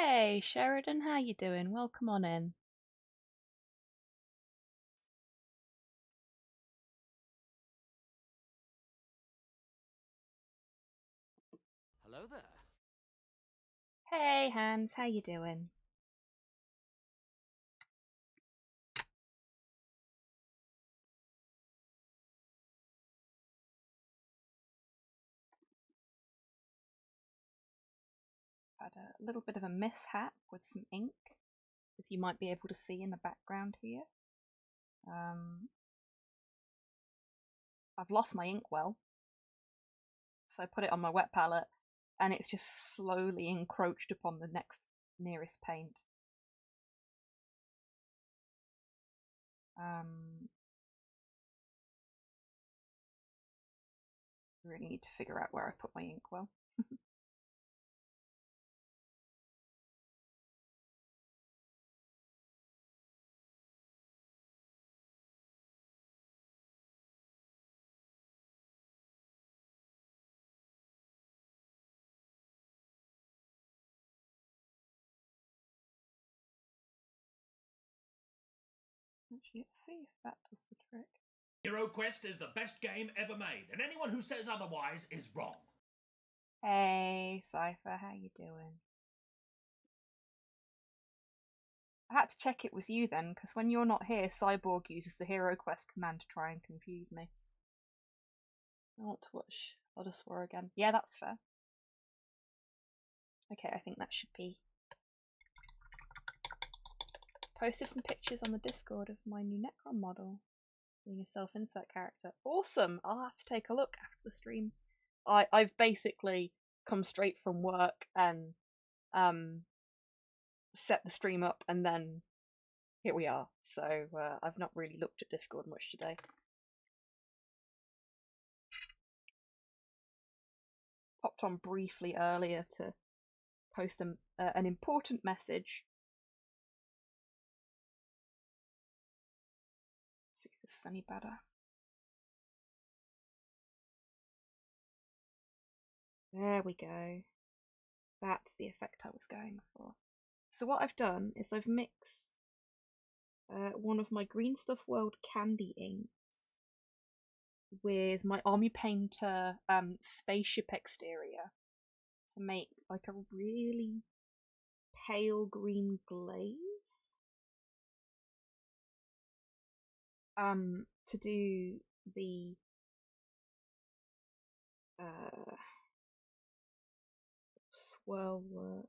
Hey Sheridan, how you doing? Welcome on in. Hello there. Hey Hans, how you doing? Had a little bit of a mishap with some ink, as you might be able to see in the background here. I've lost my inkwell, so I put it on my wet palette, and it's just slowly encroached upon the nearest paint. Really need to figure out where I put my inkwell. Actually, let's see if that does the trick. HeroQuest is the best game ever made, and anyone who says otherwise is wrong. Hey Cypher, how you doing? I had to check it was you then, because when you're not here, Cyborg uses the HeroQuest command to try and confuse me. I want to watch Oddus War again. Yeah, that's fair. Okay, I think that should be. Posted some pictures on the Discord of my new Necron model, being a self-insert character. Awesome! I'll have to take a look after the stream. I've basically come straight from work and set the stream up, and then here we are. So I've not really looked at Discord much today. Popped on briefly earlier to post an important message. Let's see if this is any better. There we go. That's the effect I was going for. So what I've done is I've mixed one of my Green Stuff World candy inks with my Army Painter spaceship exterior to make like a really pale green glaze. To do the swirl work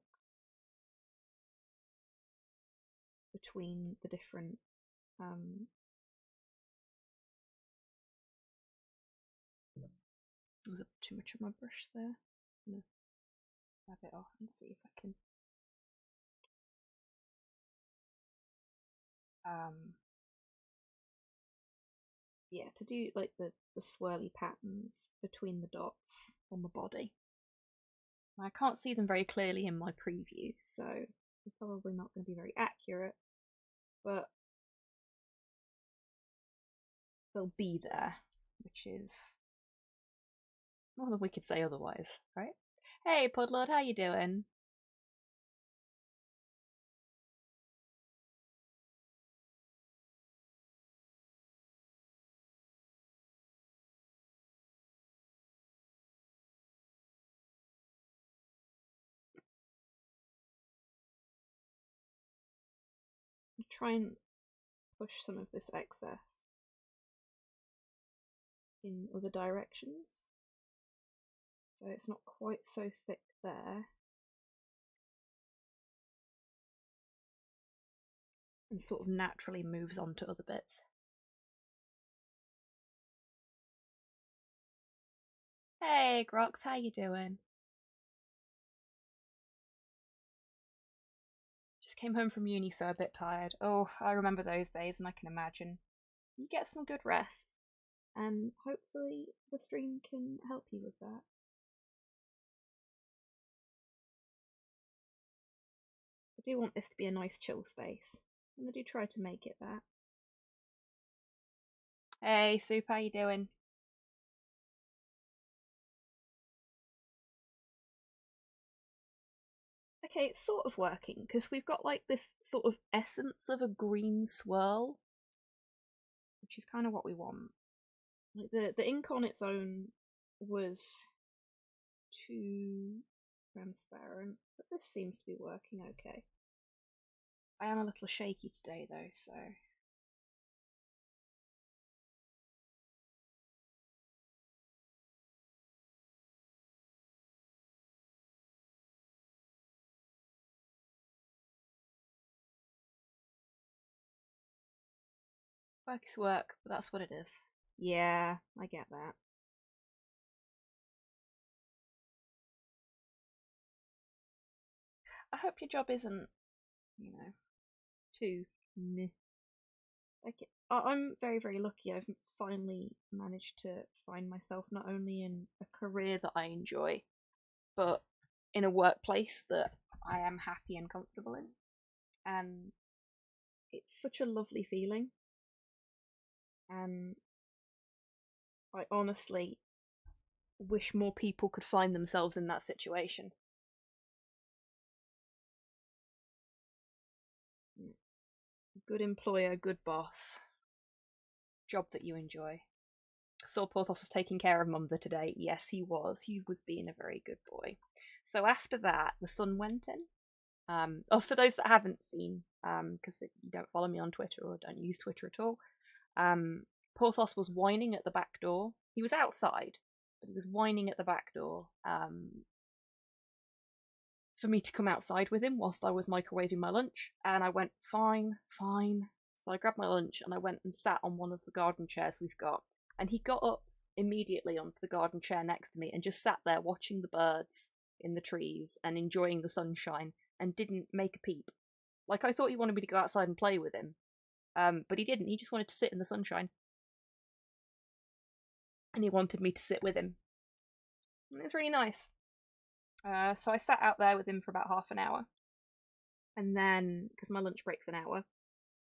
between the different there's too much of my brush there. I'm gonna grab it off and see if I can yeah, to do like the swirly patterns between the dots on the body. I can't see them very clearly in my preview, so they're probably not going to be very accurate, but they'll be there, which is more than we could say otherwise, right? Hey Pudlord, how you doing? Try and push some of this excess in other directions, so it's not quite so thick there, and sort of naturally moves on to other bits. Hey Grox, how you doing? Just came home from uni, so a bit tired. Oh, I remember those days, and I can imagine. You get some good rest, and hopefully the stream can help you with that. I do want this to be a nice chill space, and I do try to make it that. Hey Soup, how you doing? Okay, it's sort of working, because we've got like this sort of essence of a green swirl, which is kind of what we want. Like the ink on its own was too transparent, but this seems to be working okay. I am a little shaky today though, so... Work is work, but that's what it is. Yeah, I get that. I hope your job isn't, you know, too meh. Like, I'm very, very lucky. I've finally managed to find myself not only in a career that I enjoy, but in a workplace that I am happy and comfortable in. And it's such a lovely feeling. And I honestly wish more people could find themselves in that situation. Good employer, good boss. Job that you enjoy. Saw Porthos was taking care of Mumsy today. Yes, he was. He was being a very good boy. So after that, the sun went in. For those that haven't seen, because you don't follow me on Twitter or don't use Twitter at all, Porthos was whining at the back door. He was outside, but he was whining at the back door for me to come outside with him whilst I was microwaving my lunch. And I went, fine, fine. So I grabbed my lunch and I went and sat on one of the garden chairs we've got. And he got up immediately onto the garden chair next to me and just sat there watching the birds in the trees and enjoying the sunshine and didn't make a peep. Like, I thought he wanted me to go outside and play with him. But he didn't. He just wanted to sit in the sunshine. And he wanted me to sit with him. And it was really nice. So I sat out there with him for about half an hour. And then, because my lunch break's an hour,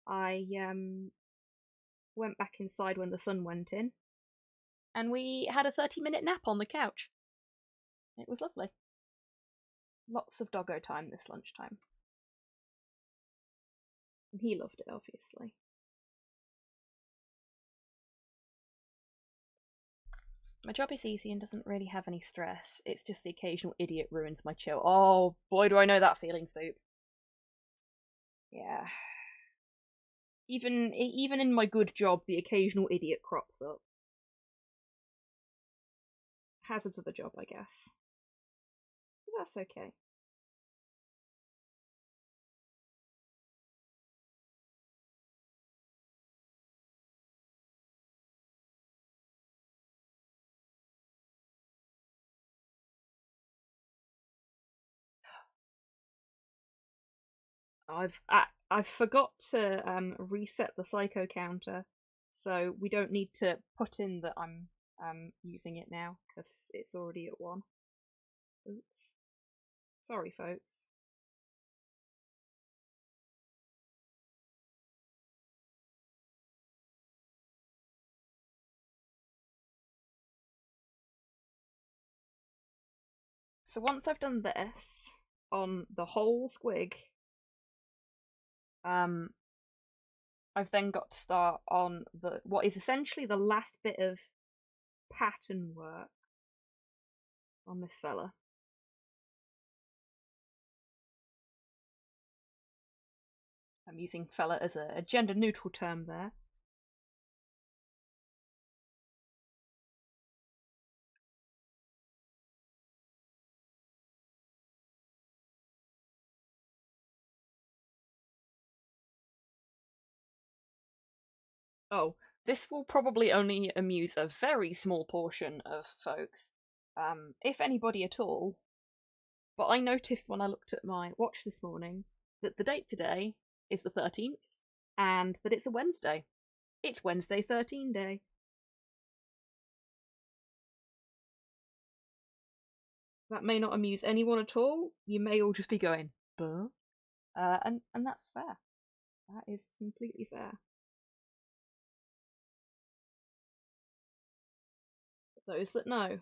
I went back inside when the sun went in. And we had a 30-minute nap on the couch. It was lovely. Lots of doggo time this lunchtime. And he loved it, obviously. My job is easy and doesn't really have any stress. It's just the occasional idiot ruins my chill. Oh, boy, do I know that feeling, Soup. Yeah. Even in my good job, the occasional idiot crops up. Hazards of the job, I guess. But that's okay. I forgot to reset the psycho counter, so we don't need to put in that I'm using it now because it's already at 1. Oops. Sorry, folks. So once I've done this on the whole squig, I've then got to start on what is essentially the last bit of pattern work on this fella. I'm using fella as a gender neutral term there. Oh, this will probably only amuse a very small portion of folks, if anybody at all. But I noticed when I looked at my watch this morning that the date today is the 13th, and that it's a Wednesday. It's Wednesday 13 Day. That may not amuse anyone at all. You may all just be going, "Buh?" And that's fair. That is completely fair. Those that know,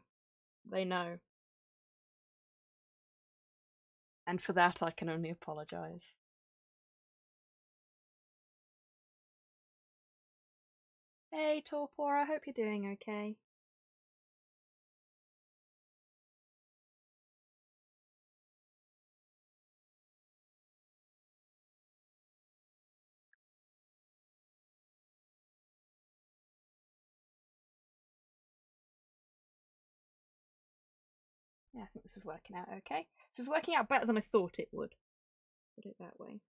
they know. And for that, I can only apologise. Hey, Torpor, I hope you're doing okay. Yeah, I think this is working out okay. This is working out better than I thought it would. Put it that way.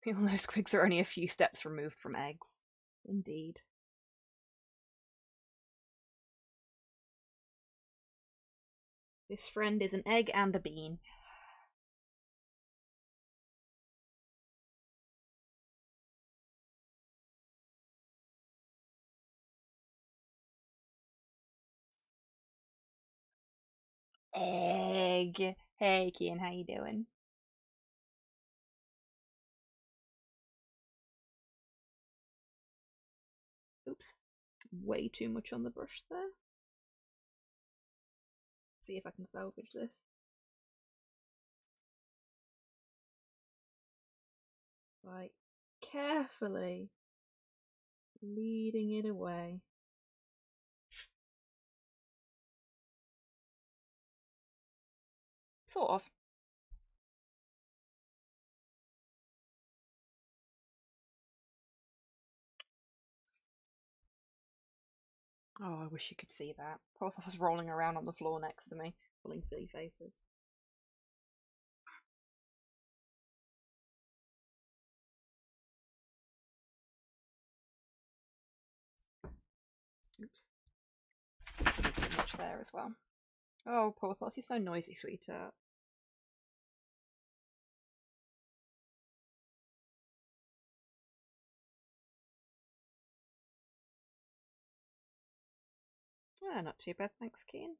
All those squigs are only a few steps removed from eggs. Indeed. This friend is an egg and a bean. Egg. Hey, Kian, how you doing? Oops. Way too much on the brush there. See if I can salvage this. Right. Carefully leading it away. Sort of. Oh, I wish you could see that. Porthos is rolling around on the floor next to me, pulling silly faces. Oops. Too much there as well. Oh, Porthos, you're so noisy, sweetheart. Not too bad, thanks, Keen.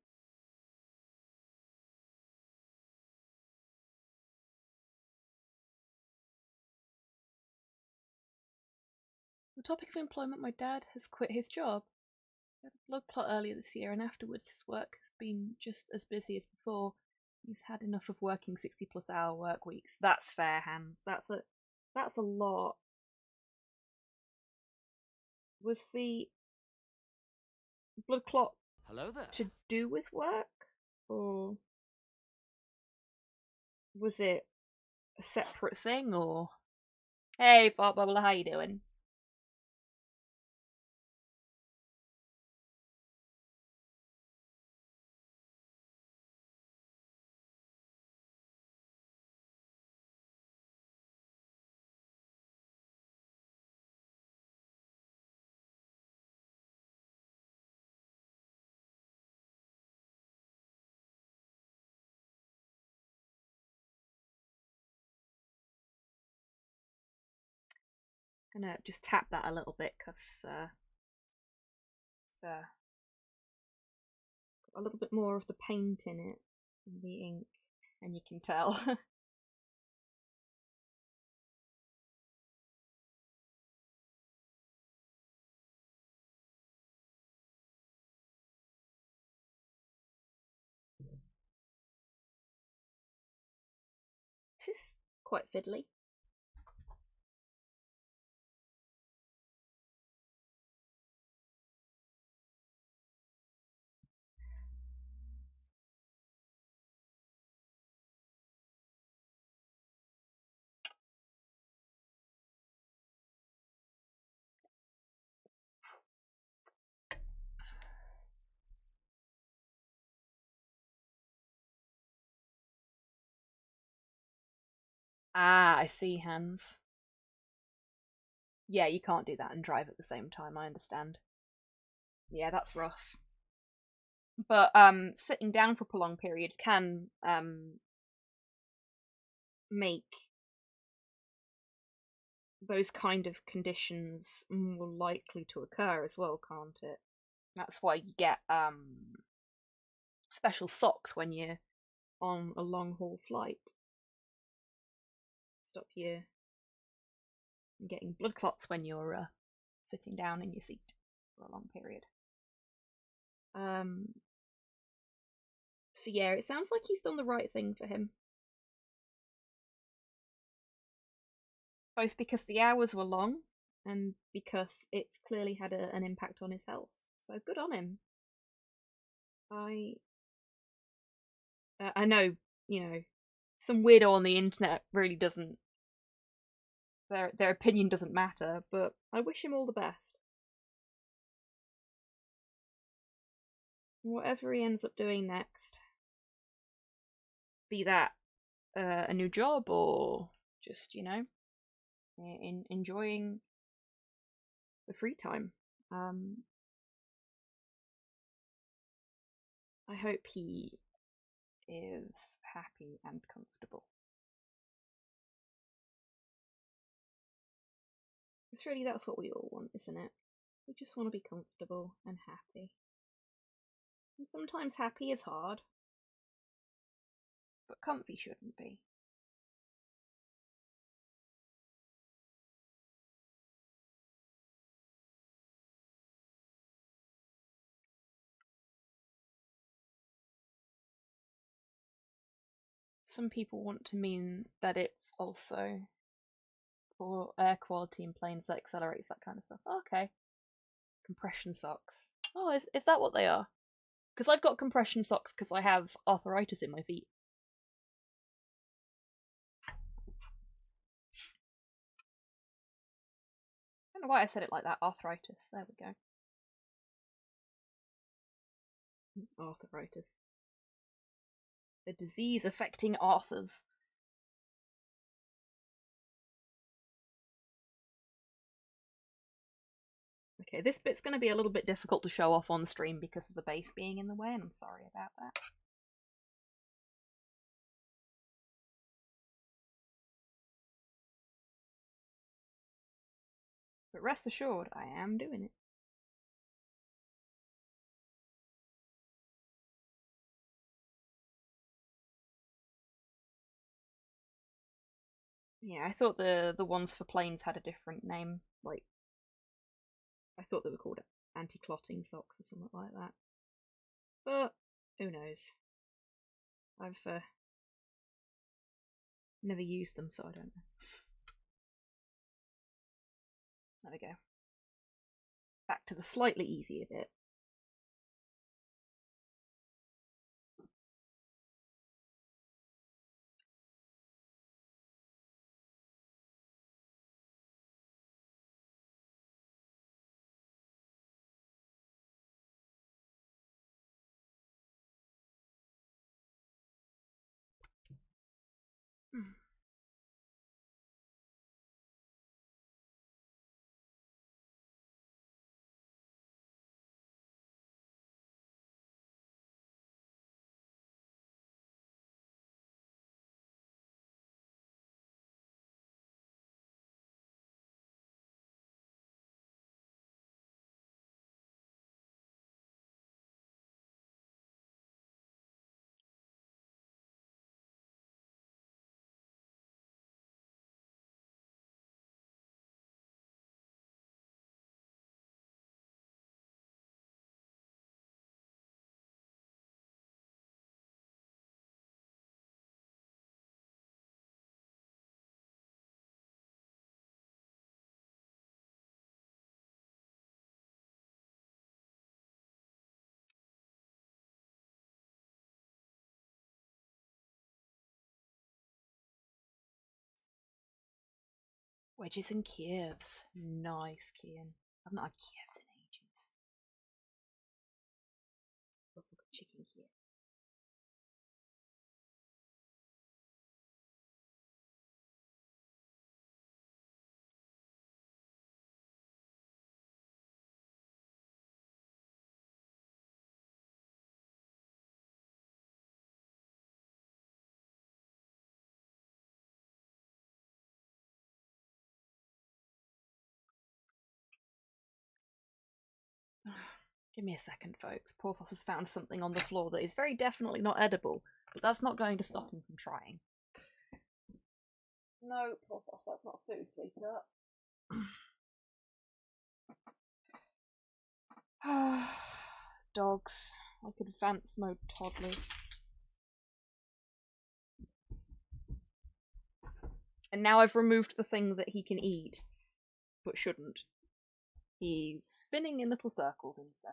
The topic of employment, my dad has quit his job. He had a blood clot earlier this year, and afterwards his work has been just as busy as before. He's had enough of working 60+ hour work weeks. That's fair, Hans. That's a lot. Was the blood clot Hello there. to do with work? Or was it a separate thing, or... Hey, Fart Bubble, how you doing? I'm gonna just tap that a little bit, because it's got a little bit more of the paint in it than the ink, and you can tell. This is quite fiddly. Ah, I see, Hans. Yeah, you can't do that and drive at the same time, I understand. Yeah, that's rough. But sitting down for prolonged periods can make those kind of conditions more likely to occur as well, can't it? That's why you get special socks when you're on a long haul flight. Stop you getting blood clots when you're sitting down in your seat for a long period. So yeah, it sounds like he's done the right thing for him. Both because the hours were long and because it's clearly had an impact on his health. So good on him. I know, some weirdo on the internet really doesn't. Their opinion doesn't matter, but I wish him all the best. Whatever he ends up doing next, be that a new job or just enjoying the free time. I hope he is happy and comfortable. It's really, that's what we all want, isn't it? We just want to be comfortable and happy. And sometimes happy is hard, but comfy shouldn't be. Some people want to mean that it's also for air quality in planes that accelerates that kind of stuff. Okay. Compression socks. Oh, is that what they are? Because I've got compression socks because I have arthritis in my feet. I don't know why I said it like that. Arthritis. There we go. Arthritis. A disease affecting arthurs. Okay, this bit's going to be a little bit difficult to show off on stream because of the base being in the way, and I'm sorry about that. But rest assured, I am doing it. Yeah, I thought the ones for planes had a different name. Like, I thought they were called anti-clotting socks or something like that. But who knows? I've never used them, so I don't know. There we go. Back to the slightly easier bit. Wedges and Kievs. Nice, Kian. I've not had Kievs in ages. Chicken Kiev. Give me a second, folks. Porthos has found something on the floor that is very definitely not edible, but that's not going to stop him from trying. No, Porthos, that's not food, sweetheart. Dogs, like advanced mode toddlers. And now I've removed the thing that he can eat, but shouldn't. He's spinning in little circles instead.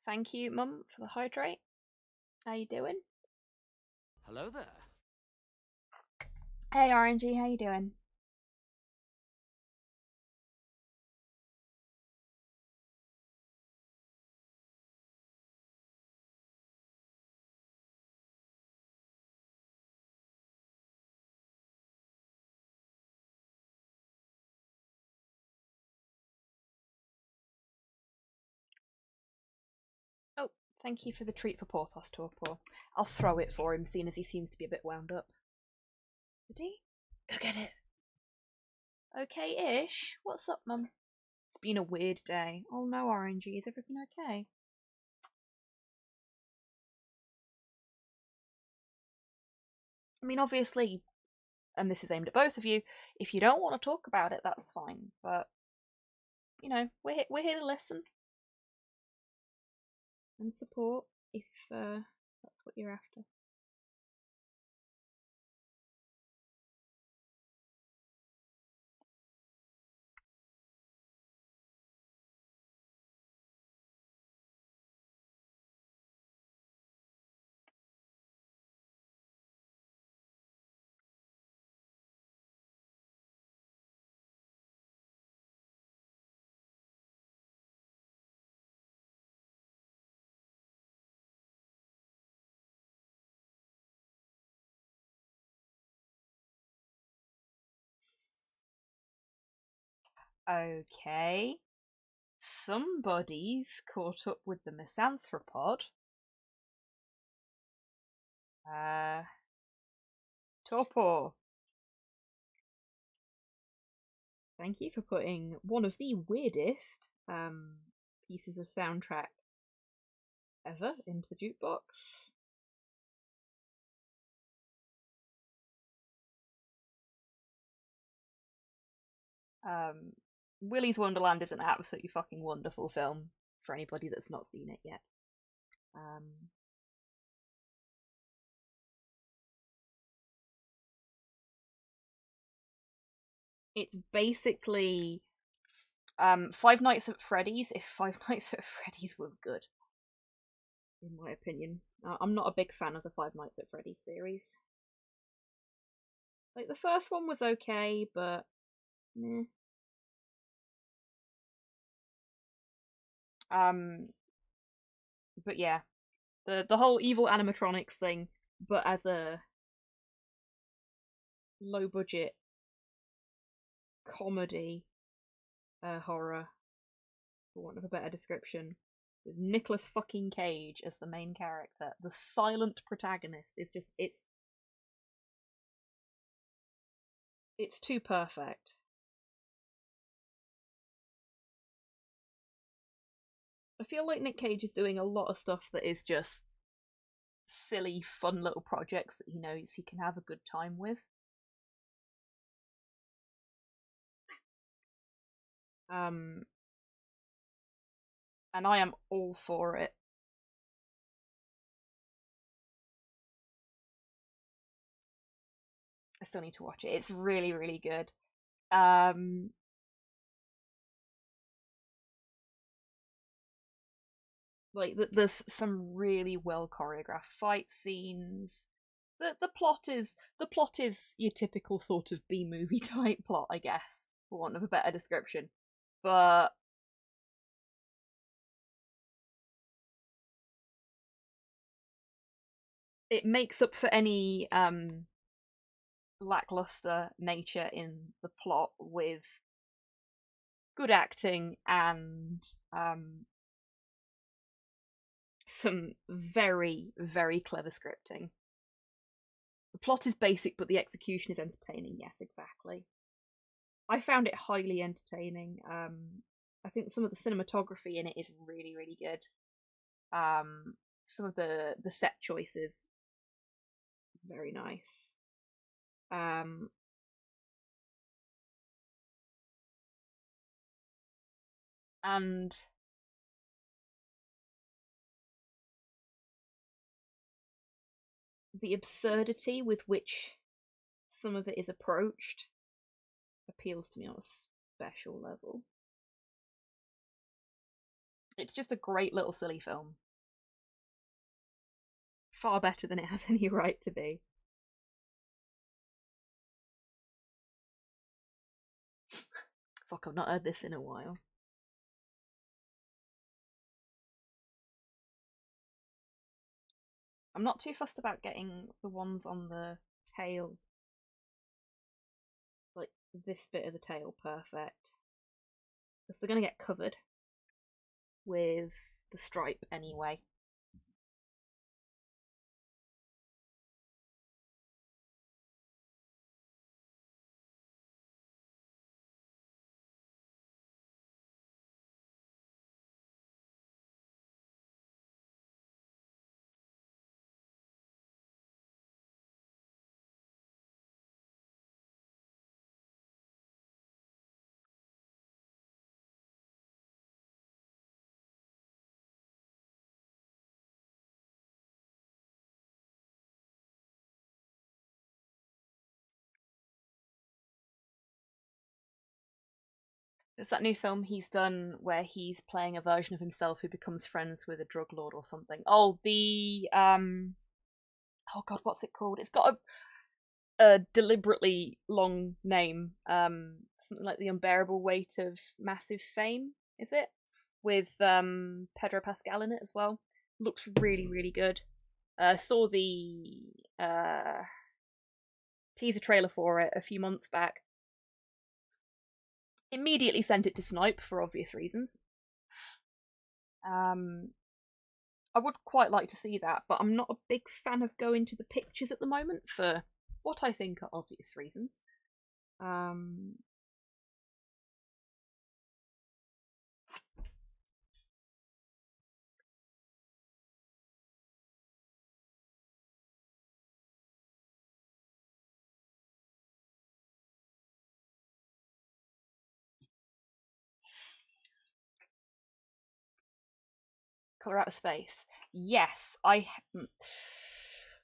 Thank you, Mum, for the hydrate. How you doing? Hello there. Hey, Orangey, how you doing? Oh, thank you for the treat for Porthos, Torpor. I'll throw it for him, seeing as he seems to be a bit wound up. Did he? Go get it. Okay-ish? What's up, Mum? It's been a weird day. Oh no, Orangey, is everything okay? I mean, obviously, and this is aimed at both of you, if you don't want to talk about it, that's fine. But, you know, we're here to listen. And support, if that's what you're after. Okay. Somebody's caught up with the misanthropod. Torpor. Thank you for putting one of the weirdest pieces of soundtrack ever into the jukebox. Willy's Wonderland is an absolutely fucking wonderful film for anybody that's not seen it yet. It's basically Five Nights at Freddy's if Five Nights at Freddy's was good, in my opinion. I'm not a big fan of the Five Nights at Freddy's series. Like, the first one was okay, but meh. But yeah, the whole evil animatronics thing, but as a low budget comedy horror, for want of a better description, with Nicolas fucking Cage as the main character, the silent protagonist is just it's too perfect. I feel like Nick Cage is doing a lot of stuff that is just silly, fun little projects that he knows he can have a good time with. And I am all for it. I still need to watch it. It's really, really good. Like, there's some really well choreographed fight scenes. The plot is your typical sort of B movie type plot, I guess, for want of a better description. But it makes up for any lackluster nature in the plot with good acting and some very, very clever scripting. The plot is basic, but the execution is entertaining. Yes, exactly. I found it highly entertaining. I think some of the cinematography in it is really, really good. Some of the set choices, very nice. And the absurdity with which some of it is approached appeals to me on a special level. It's just a great little silly film. Far better than it has any right to be. Fuck, I've not heard this in a while. I'm not too fussed about getting the ones on the tail, like this bit of the tail, perfect. Because they're going to get covered with the stripe anyway. It's that new film he's done where he's playing a version of himself who becomes friends with a drug lord or something. Oh, oh god, what's it called? It's got a deliberately long name. Something like The Unbearable Weight of Massive Fame, is it? With Pedro Pascal in it as well. Looks really, really good. Saw the teaser trailer for it a few months back. Immediately sent it to Snipe for obvious reasons. I would quite like to see that, but I'm not a big fan of going to the pictures at the moment for what I think are obvious reasons. Colour Out of Space. Yes,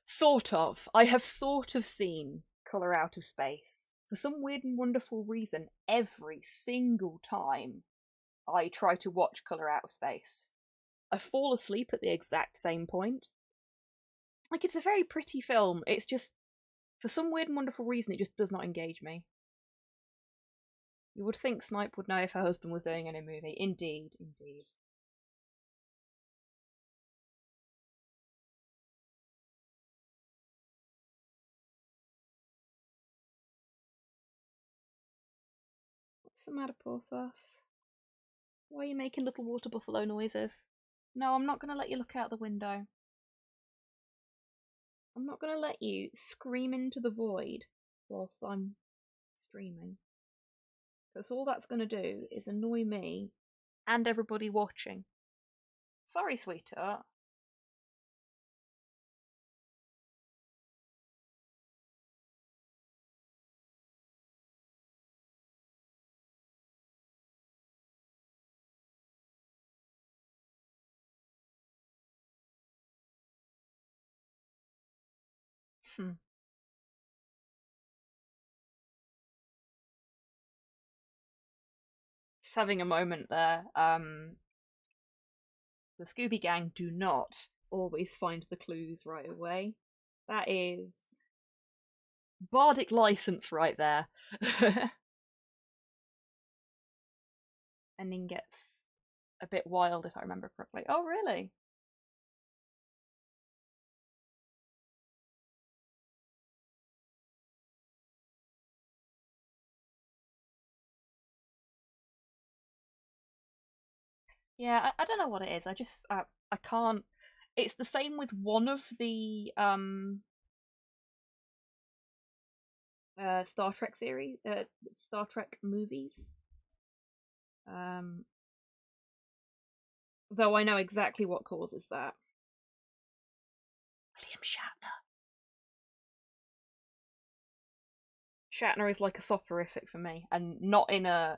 sort of. I have sort of seen Colour Out of Space. For some weird and wonderful reason, every single time I try to watch Colour Out of Space, I fall asleep at the exact same point. Like, it's a very pretty film. It's just, for some weird and wonderful reason, it just does not engage me. You would think Snipe would know if her husband was doing any movie. Indeed, indeed. What's the matter, Porthos? Why are you making little water buffalo noises? No, I'm not going to let you look out the window. I'm not going to let you scream into the void whilst I'm streaming. Because all that's going to do is annoy me and everybody watching. Sorry, sweetheart. Just having a moment there. The Scooby Gang do not always find the clues right away. That is bardic license right there. Ending gets a bit wild if I remember correctly. Oh, really? Yeah, I don't know what it is. I can't. It's the same with one of the Star Trek series, Star Trek movies. Though I know exactly what causes that. William Shatner. Shatner is like a soporific for me, and not in a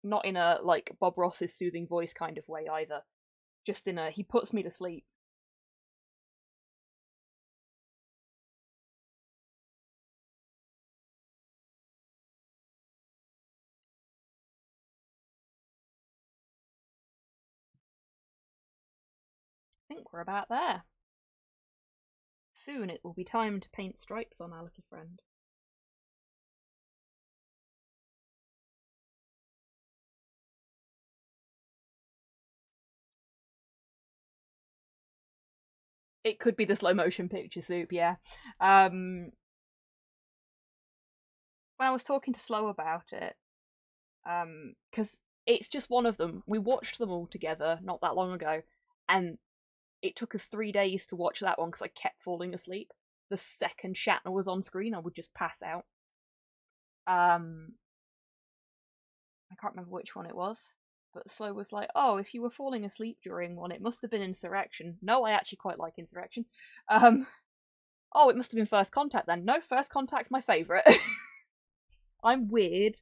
like Bob Ross's soothing voice kind of way either. Just in a he puts me to sleep. I think we're about there. Soon it will be time to paint stripes on our little friend. It could be the slow motion picture soup, yeah. When I was talking to Slow about it, because it's just one of them. We watched them all together not that long ago, and it took us 3 days to watch that one because I kept falling asleep. The second Shatner was on screen, I would just pass out. I can't remember which one it was, but Slow was like, "Oh, if you were falling asleep during one, it must have been Insurrection." No, I actually quite like Insurrection. Oh, it must have been First Contact then. No, First Contact's my favourite. I'm weird.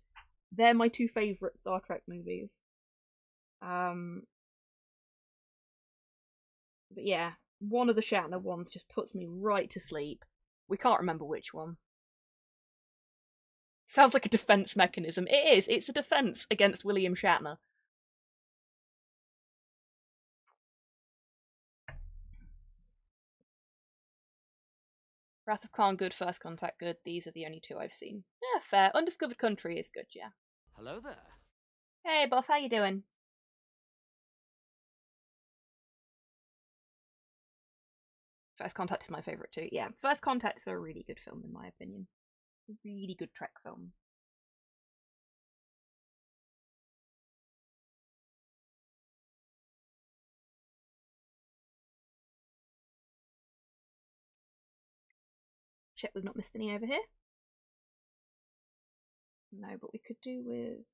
They're my two favourite Star Trek movies. But yeah, one of the Shatner ones just puts me right to sleep. We can't remember which one. Sounds like a defense mechanism. It is. It's a defense against William Shatner. Wrath of Khan, good. First Contact, good. These are the only two I've seen. Yeah, fair. Undiscovered Country is good, yeah. Hello there. Hey, Buff, how you doing? First Contact is my favourite too. Yeah, First Contact is a really good film in my opinion. Really good Trek film. Check we've not missed any over here. No, but we could do with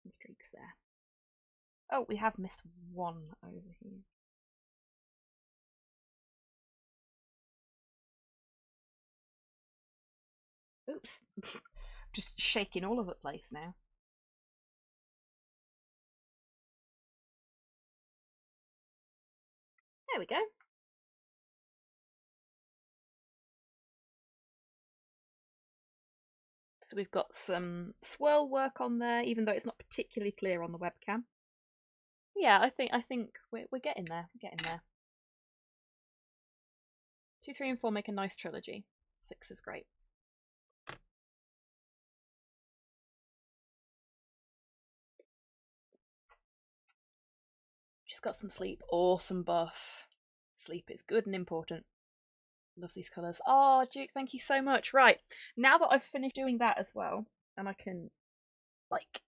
some streaks there. Oh, we have missed one over here. Oops. Just shaking all over the place now. There we go. So we've got some swirl work on there, even though it's not particularly clear on the webcam. Yeah, I think we're getting there. We're getting there. 2, 3, and 4 make a nice trilogy. 6 is great. She's got some sleep. Awesome buff. Sleep is good and important. Love these colours. Oh, Duke, thank you so much. Right, now that I've finished doing that as well, and I can, like,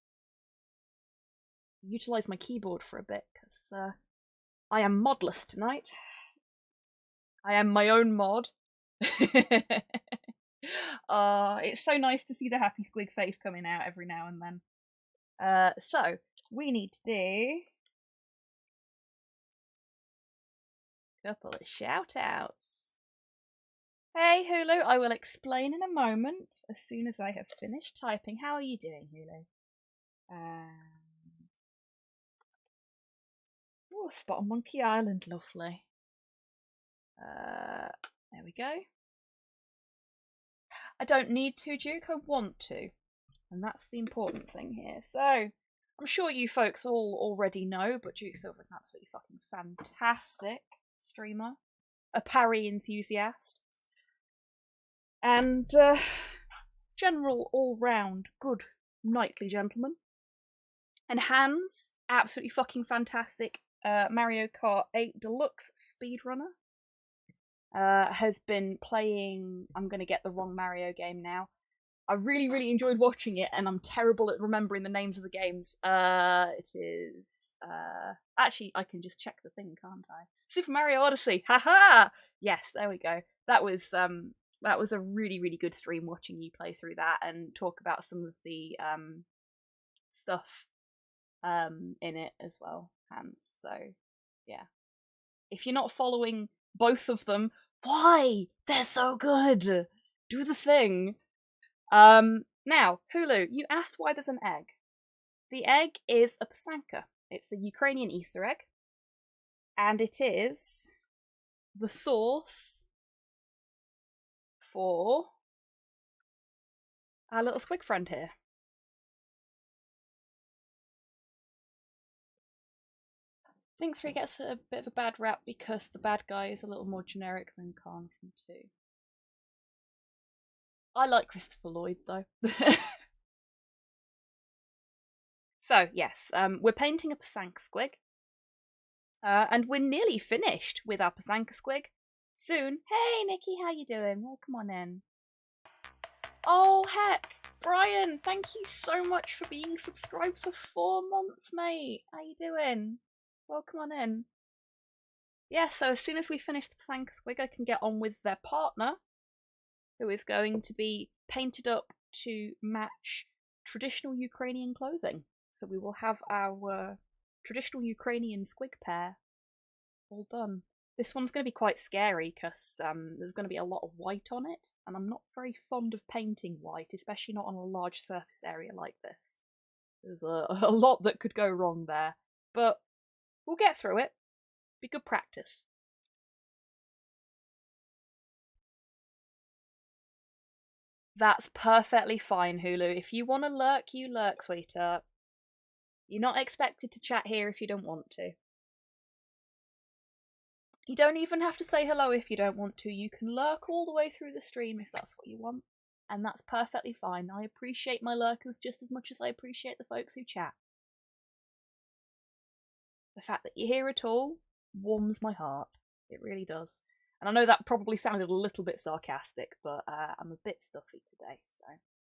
utilise my keyboard for a bit, because I am modless tonight. I am my own mod. It's so nice to see the happy squig face coming out every now and then. So, we need to do a couple of shout-outs. Hey, Hulu, I will explain in a moment, as soon as I have finished typing. How are you doing, Hulu? Oh, spot on Monkey Island, lovely. There we go. I don't need to, Duke, I want to. And that's the important thing here. So, I'm sure you folks all already know, but Duke Silver's an absolutely fucking fantastic streamer. A parry enthusiast. And general all-round good knightly gentleman. And Hans, absolutely fucking fantastic Mario Kart 8 Deluxe speedrunner. Has been playing, I'm going to get the wrong Mario game now. I really, really enjoyed watching it, and I'm terrible at remembering the names of the games. It is... actually, I can just check the thing, can't I? Super Mario Odyssey! Haha! Yes, there we go. That was That was a really, really good stream watching you play through that and talk about some of the stuff in it as well, Hans. So yeah, if you're not following both of them, why? They're so good. Do the thing. Now, Hulu, you asked why there's an egg. The egg is a pasanka. It's a Ukrainian Easter egg, and it is the source for our little squig friend here. I think 3 gets a bit of a bad rap because the bad guy is a little more generic than Khan from 2. I like Christopher Lloyd, though. So, yes, we're painting a Pasanka squig. And we're nearly finished with our Pasanka squig. Soon. Hey, Nikki, how you doing? Welcome on in. Oh, heck! Brian, thank you so much for being subscribed for 4 months, mate. How you doing? Welcome on in. Yeah, so as soon as we finish the Pasanka squig, I can get on with their partner, who is going to be painted up to match traditional Ukrainian clothing. So we will have our traditional Ukrainian squig pair all done. This one's going to be quite scary because there's going to be a lot of white on it, and I'm not very fond of painting white, especially not on a large surface area like this. There's a lot that could go wrong there, but we'll get through it. Be good practice. That's perfectly fine, Hulu. If you want to lurk, you lurk, sweetheart. You're not expected to chat here if you don't want to. You don't even have to say hello if you don't want to. You can lurk all the way through the stream if that's what you want. And that's perfectly fine. I appreciate my lurkers just as much as I appreciate the folks who chat. The fact that you're here at all warms my heart. It really does. And I know that probably sounded a little bit sarcastic, but I'm a bit stuffy today, so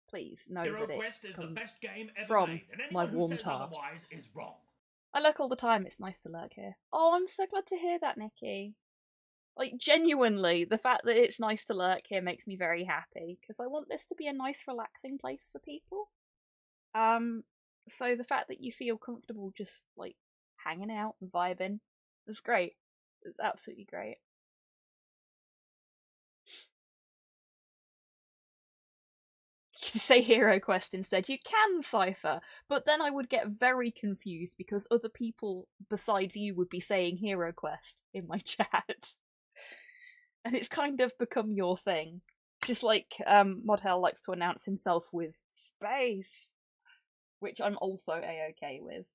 please know Hero that it Quest is the comes best game ever from made, and my anyone who warmed says heart. otherwise is wrong. I lurk all the time. It's nice to lurk here. Oh, I'm so glad to hear that, Nikki. Like, genuinely, the fact that it's nice to lurk here makes me very happy, because I want this to be a nice, relaxing place for people. So the fact that you feel comfortable just, like, hanging out and vibing is great. It's absolutely great. You can say Hero Quest instead. You can, Cypher, but then I would get very confused because other people besides you would be saying Hero Quest in my chat. And it's kind of become your thing. Just like Modhell likes to announce himself with space, which I'm also A-okay with.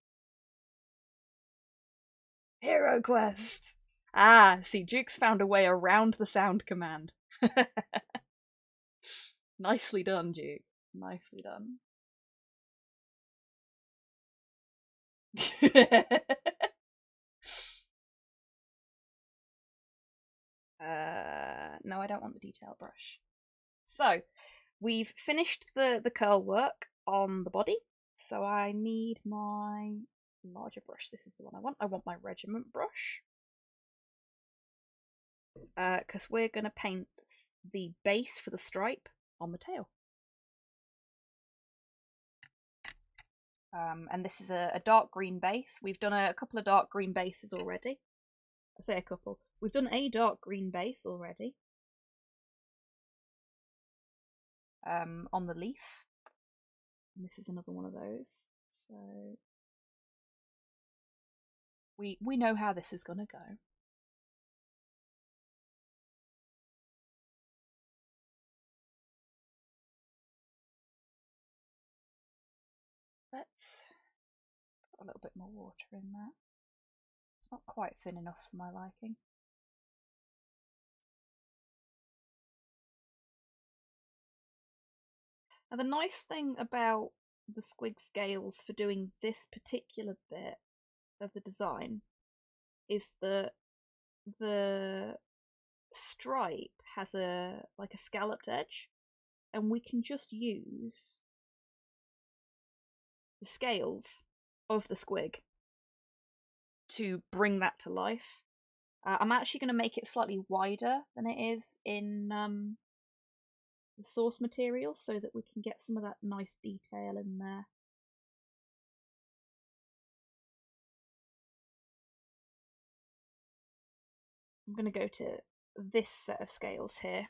Hero Quest! Ah, see, Duke's found a way around the sound command. Nicely done, Duke. Nicely done. No, I don't want the detail brush. So, we've finished the curl work on the body, so I need my larger brush. This is the one I want. I want my regiment brush. Because we're going to paint the base for the stripe on the tail. And this is a dark green base. We've done a couple of dark green bases already. I say a couple. We've done a dark green base already. On the leaf. And this is another one of those. So we know how this is going to go. Let's put a little bit more water in there. It's not quite thin enough for my liking. Now the nice thing about the squig scales for doing this particular bit of the design is that the stripe has a scalloped edge, and we can just use the scales of the squig to bring that to life. I'm actually going to make it slightly wider than it is in the source material so that we can get some of that nice detail in there. I'm going to go to this set of scales here.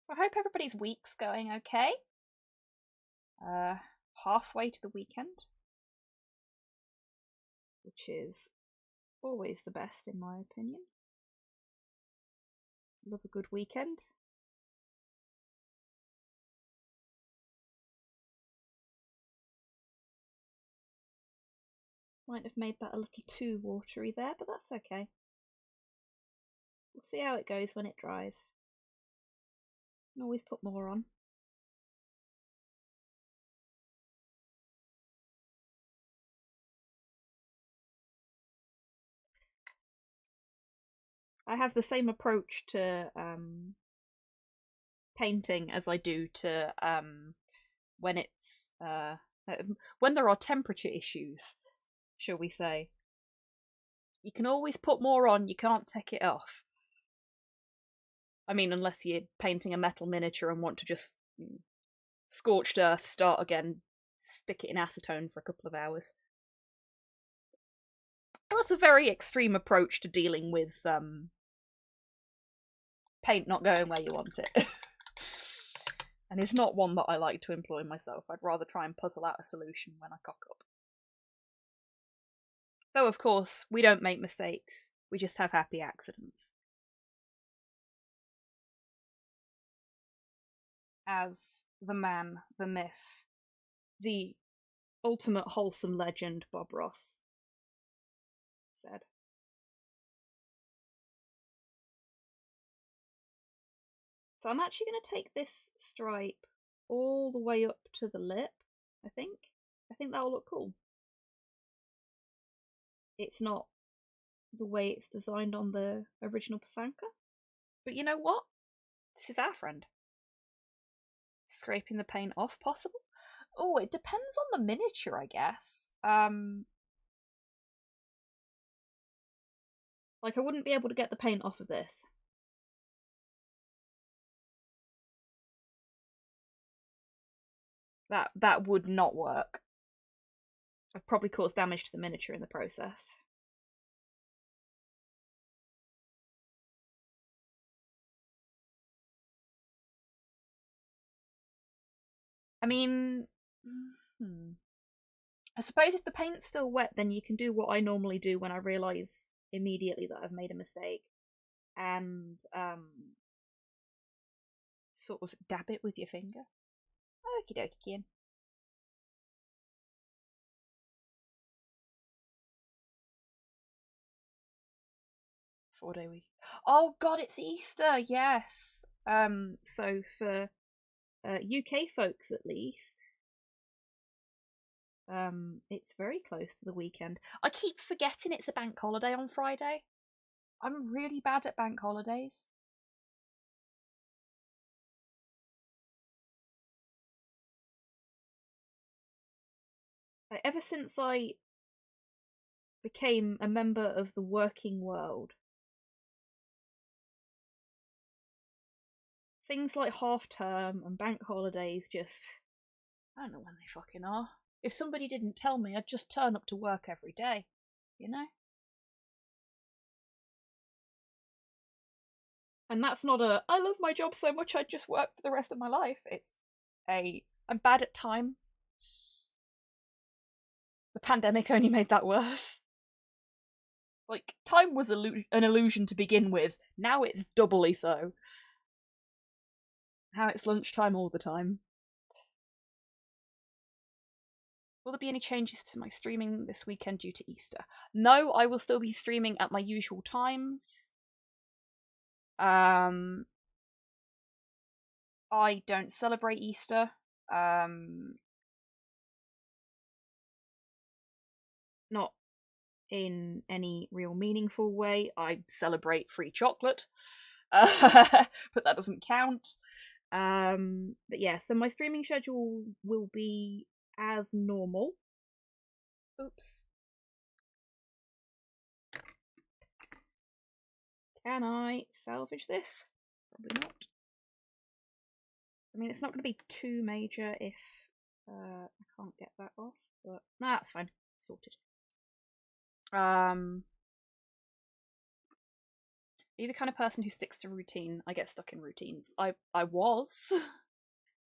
So I hope everybody's week's going okay. Halfway to the weekend, which is always the best in my opinion. Love a good weekend. Might have made that a little too watery there, but that's okay. We'll see how it goes when it dries. You can always put more on. I have the same approach to painting as I do to when it's when there are temperature issues, shall we say. You can always put more on, you can't take it off. I mean, unless you're painting a metal miniature and want to just scorched earth, start again, stick it in acetone for a couple of hours. Well, that's a very extreme approach to dealing with paint not going where you want it. And it's not one that I like to employ myself. I'd rather try and puzzle out a solution when I cock up. Though, of course, we don't make mistakes. We just have happy accidents. As the man, the myth, the ultimate wholesome legend Bob Ross said. So I'm actually going to take this stripe all the way up to the lip, I think. I think that'll look cool. It's not the way it's designed on the original Pasanka. But you know what? This is our friend. Scraping the paint off, possible? Oh, it depends on the miniature, I guess. Like, I wouldn't be able to get the paint off of this. That would not work. I'd probably cause damage to the miniature in the process. I mean, I suppose if the paint's still wet, then you can do what I normally do when I realise immediately that I've made a mistake, and sort of dab it with your finger. Okie dokie, Kian. Four-day week. Oh god, it's Easter, yes. So for UK folks at least, it's very close to the weekend. I keep forgetting it's a bank holiday on Friday. I'm really bad at bank holidays. Ever since I became a member of the working world, things like half term and bank holidays just, I don't know when they fucking are. If somebody didn't tell me, I'd just turn up to work every day, you know? And that's not a, I love my job so much I'd just work for the rest of my life. It's a, I'm bad at time. The pandemic only made that worse. Like, time was an illusion to begin with. Now it's doubly so. How it's lunchtime all the time. Will there be any changes to my streaming this weekend due to Easter? No, I will still be streaming at my usual times. I don't celebrate Easter. Not in any real meaningful way. I celebrate free chocolate, but that doesn't count. But yeah, so my streaming schedule will be as normal. Oops. Can I salvage this? Probably not. I mean, it's not going to be too major if I can't get that off, but nah, that's fine. Sorted. Be the kind of person who sticks to routine. I get stuck in routines. I was.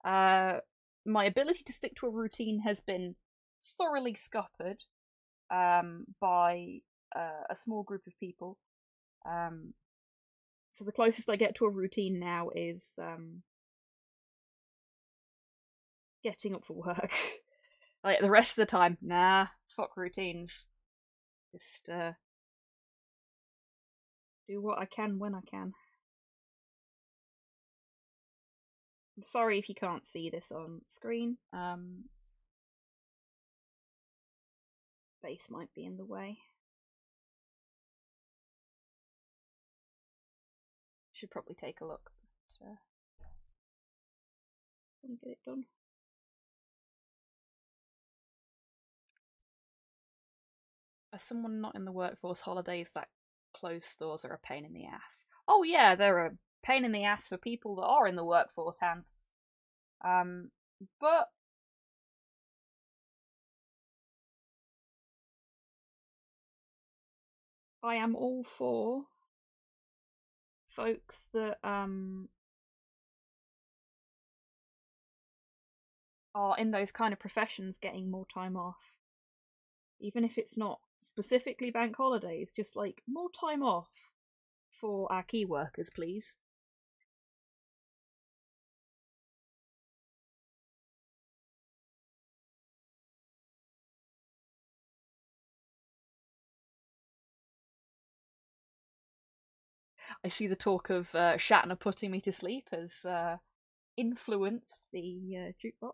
My ability to stick to a routine has been thoroughly scuppered by a small group of people. So the closest I get to a routine now is getting up for work. Like the rest of the time, nah, fuck routines. Just do what I can when I can. I'm sorry if you can't see this on screen. Space might be in the way. Should probably take a look, but let me get it done. As someone not in the workforce, holidays that close stores are a pain in the ass. Oh yeah, they're a pain in the ass for people that are in the workforce, hands. But I am all for folks that are in those kind of professions getting more time off. Even if it's not specifically bank holidays, just like more time off for our key workers, please. I see the talk of Shatner putting me to sleep has influenced the jukebox.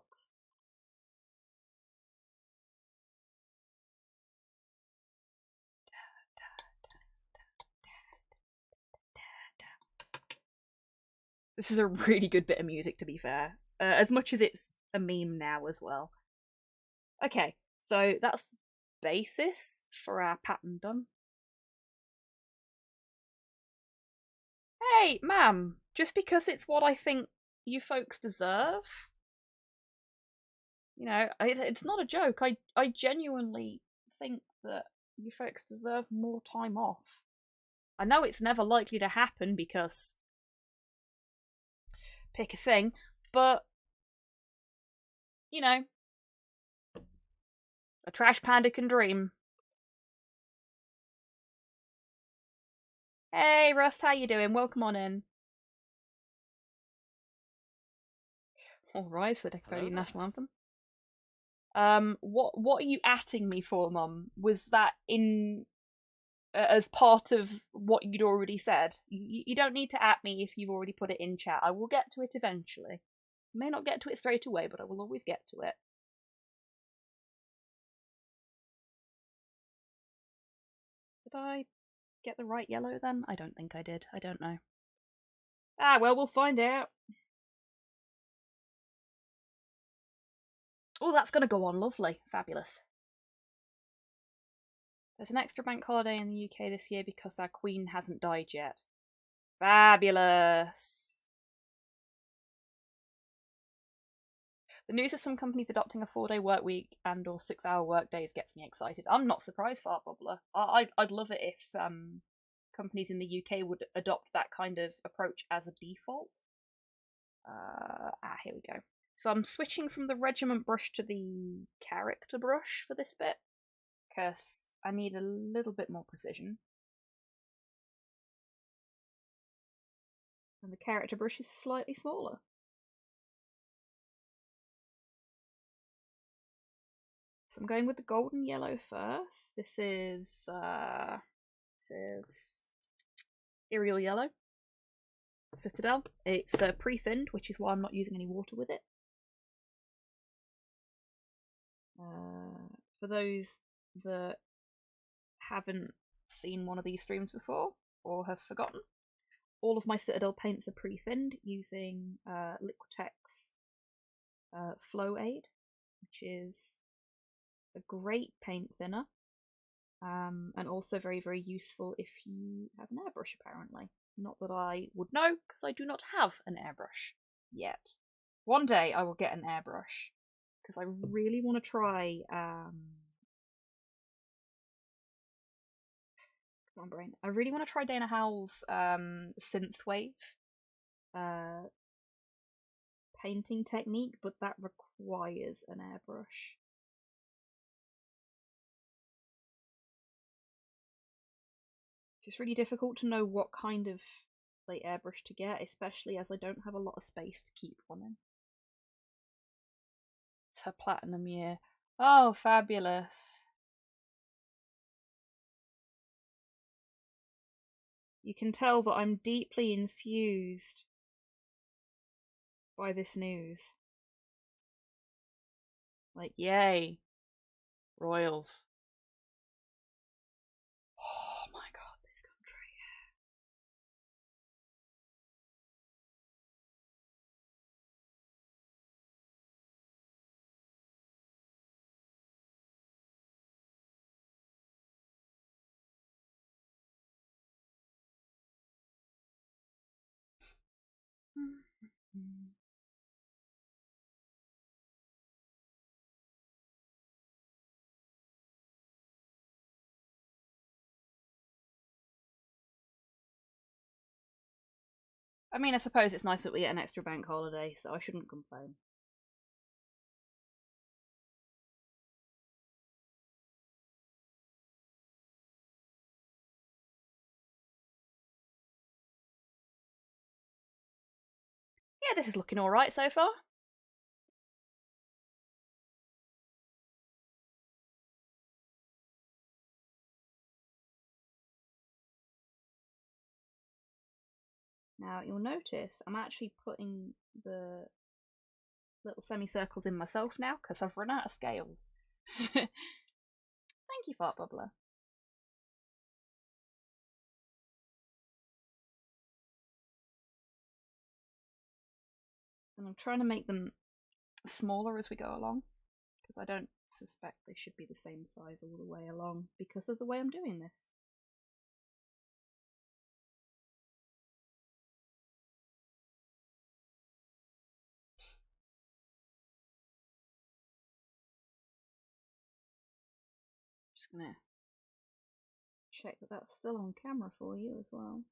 This is a really good bit of music, to be fair. As much as it's a meme now as well. Okay, so that's the basis for our pattern done. Hey, ma'am, just because it's what I think you folks deserve. You know, it's not a joke. I genuinely think that you folks deserve more time off. I know it's never likely to happen because pick a thing, but you know, a trash panda can dream. Hey, Rust, how you doing? Welcome on in. All right, so the Cambodian national anthem. What are you atting me for, Mum? Was that in as part of what you'd already said? You don't need to at me if you've already put it in chat. I will get to it eventually. I may not get to it straight away, but I will always get to it. Did I get the right yellow then? I don't think I did. I don't know. Ah, well, we'll find out. Oh, that's going to go on lovely. Fabulous. There's an extra bank holiday in the UK this year because our queen hasn't died yet. Fabulous. The news of some companies adopting a 4-day work week and or 6-hour work days gets me excited. I'm not surprised, Fart Bubbler. I'd love it if companies in the UK would adopt that kind of approach as a default. Here we go. So I'm switching from the regiment brush to the character brush for this bit, because I need a little bit more precision. And the character brush is slightly smaller. So I'm going with the golden yellow first. This is Aerial Yellow. Citadel. It's pre-thinned, which is why I'm not using any water with it. For those that haven't seen one of these streams before or have forgotten, all of my Citadel paints are pre-thinned using Liquitex Flow Aid. which is a great paint thinner, and also very, very useful if you have an airbrush, apparently. Not that I would know, because I do not have an airbrush yet. One day I will get an airbrush, because I really want to try, come on, brain. I really want to try Dana Howell's synthwave painting technique, but that requires an airbrush. It's really difficult to know what kind of like airbrush to get, especially as I don't have a lot of space to keep one in. It's her platinum year. Oh, fabulous. You can tell that I'm deeply enthused by this news. Like, yay. Royals. Oh my god, this country. I mean, I suppose it's nice that we get an extra bank holiday, so I shouldn't complain. Yeah, this is looking alright so far. Now, you'll notice I'm actually putting the little semicircles in myself now, because I've run out of scales. Thank you, Fart Bubbler. And I'm trying to make them smaller as we go along, because I don't suspect they should be the same size all the way along because of the way I'm doing this. Just gonna check that that's still on camera for you as well.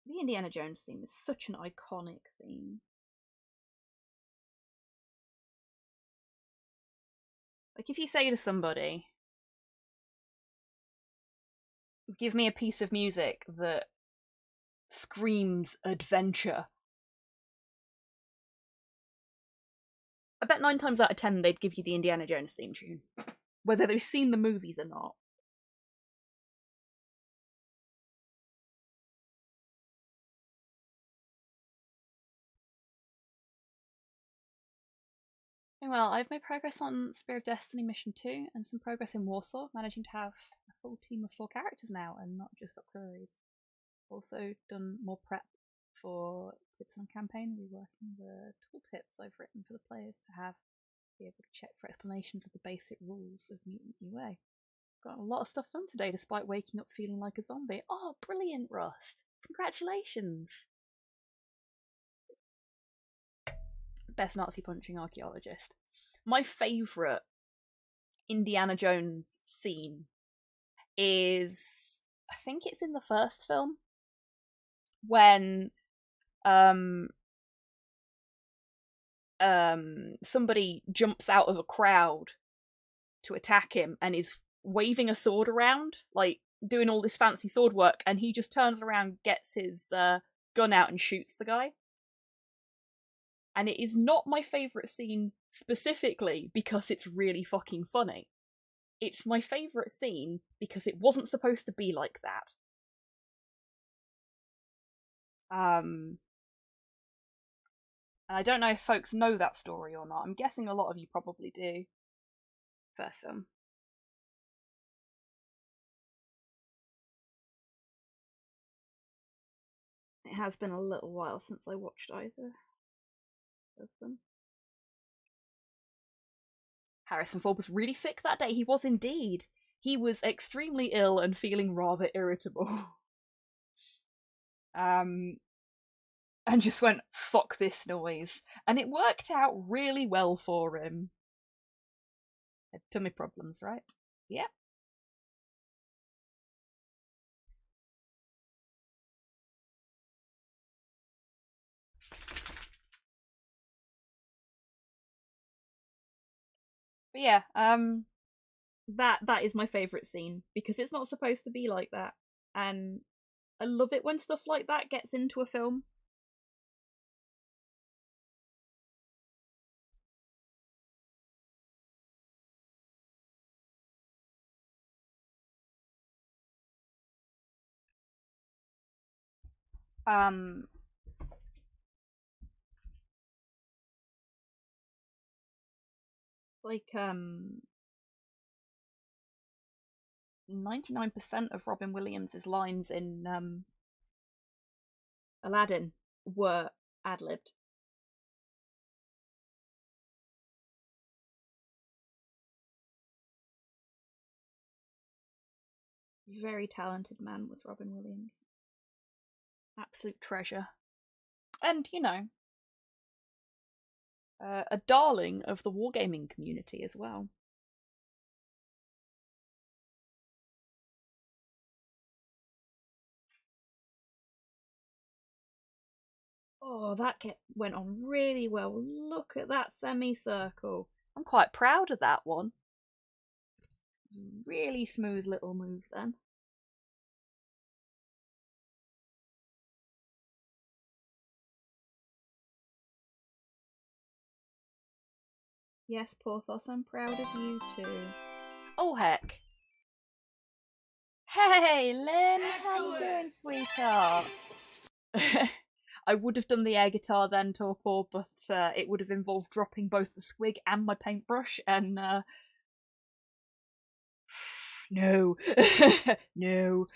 The Indiana Jones theme is such an iconic theme. Like, if you say to somebody, give me a piece of music that screams adventure, I bet 9 times out of 10 they'd give you the Indiana Jones theme tune, whether they've seen the movies or not. Well, I've made progress on Spear of Destiny Mission 2 and some progress in Warsaw, managing to have a full team of 4 characters now and not just auxiliaries. Also done more prep for tips on campaign, reworking the tooltips I've written for the players to have be able to check for explanations of the basic rules of Mutant UA. Got a lot of stuff done today despite waking up feeling like a zombie. Oh, brilliant, Rust! Congratulations! Best Nazi punching archaeologist. My favourite Indiana Jones scene is, I think it's in the first film, when somebody jumps out of a crowd to attack him and is waving a sword around, like doing all this fancy sword work, and he just turns around, gets his gun out and shoots the guy. And it is not my favourite scene specifically because it's really fucking funny. It's my favourite scene because it wasn't supposed to be like that. And I don't know if folks know that story or not. I'm guessing a lot of you probably do. First film. It has been a little while since I watched either of them. Harrison Ford was really sick that day. He was indeed. He was extremely ill and feeling rather irritable. And just went, fuck this noise. And it worked out really well for him. Had tummy problems, right? Yep. But yeah, that is my favourite scene, because it's not supposed to be like that. And I love it when stuff like that gets into a film. Like 99% of Robin Williams' lines in Aladdin were ad-libbed. Very talented man was Robin Williams. Absolute treasure. And, you know, a darling of the wargaming community as well. Oh, that went on really well. Look at that semicircle. I'm quite proud of that one. Really smooth little move then. Yes, Porthos, I'm proud of you too. Oh, heck. Hey, Lynn, how you doing, sweetheart? I would have done the air guitar then, Torpor, but it would have involved dropping both the squig and my paintbrush, and no. No.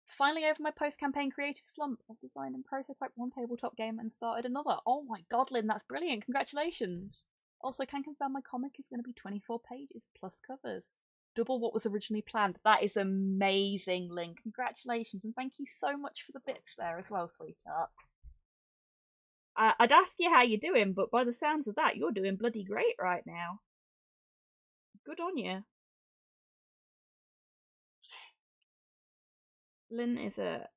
Finally over my post-campaign creative slump. I've designed and prototyped one tabletop game and started another. Oh my god, Lynn, that's brilliant. Congratulations. Also, can confirm my comic is going to be 24 pages plus covers. Double what was originally planned. That is amazing, Lynn. Congratulations, and thank you so much for the bits there as well, sweetheart. I'd ask you how you're doing, but by the sounds of that, you're doing bloody great right now. Good on you. Lynn is a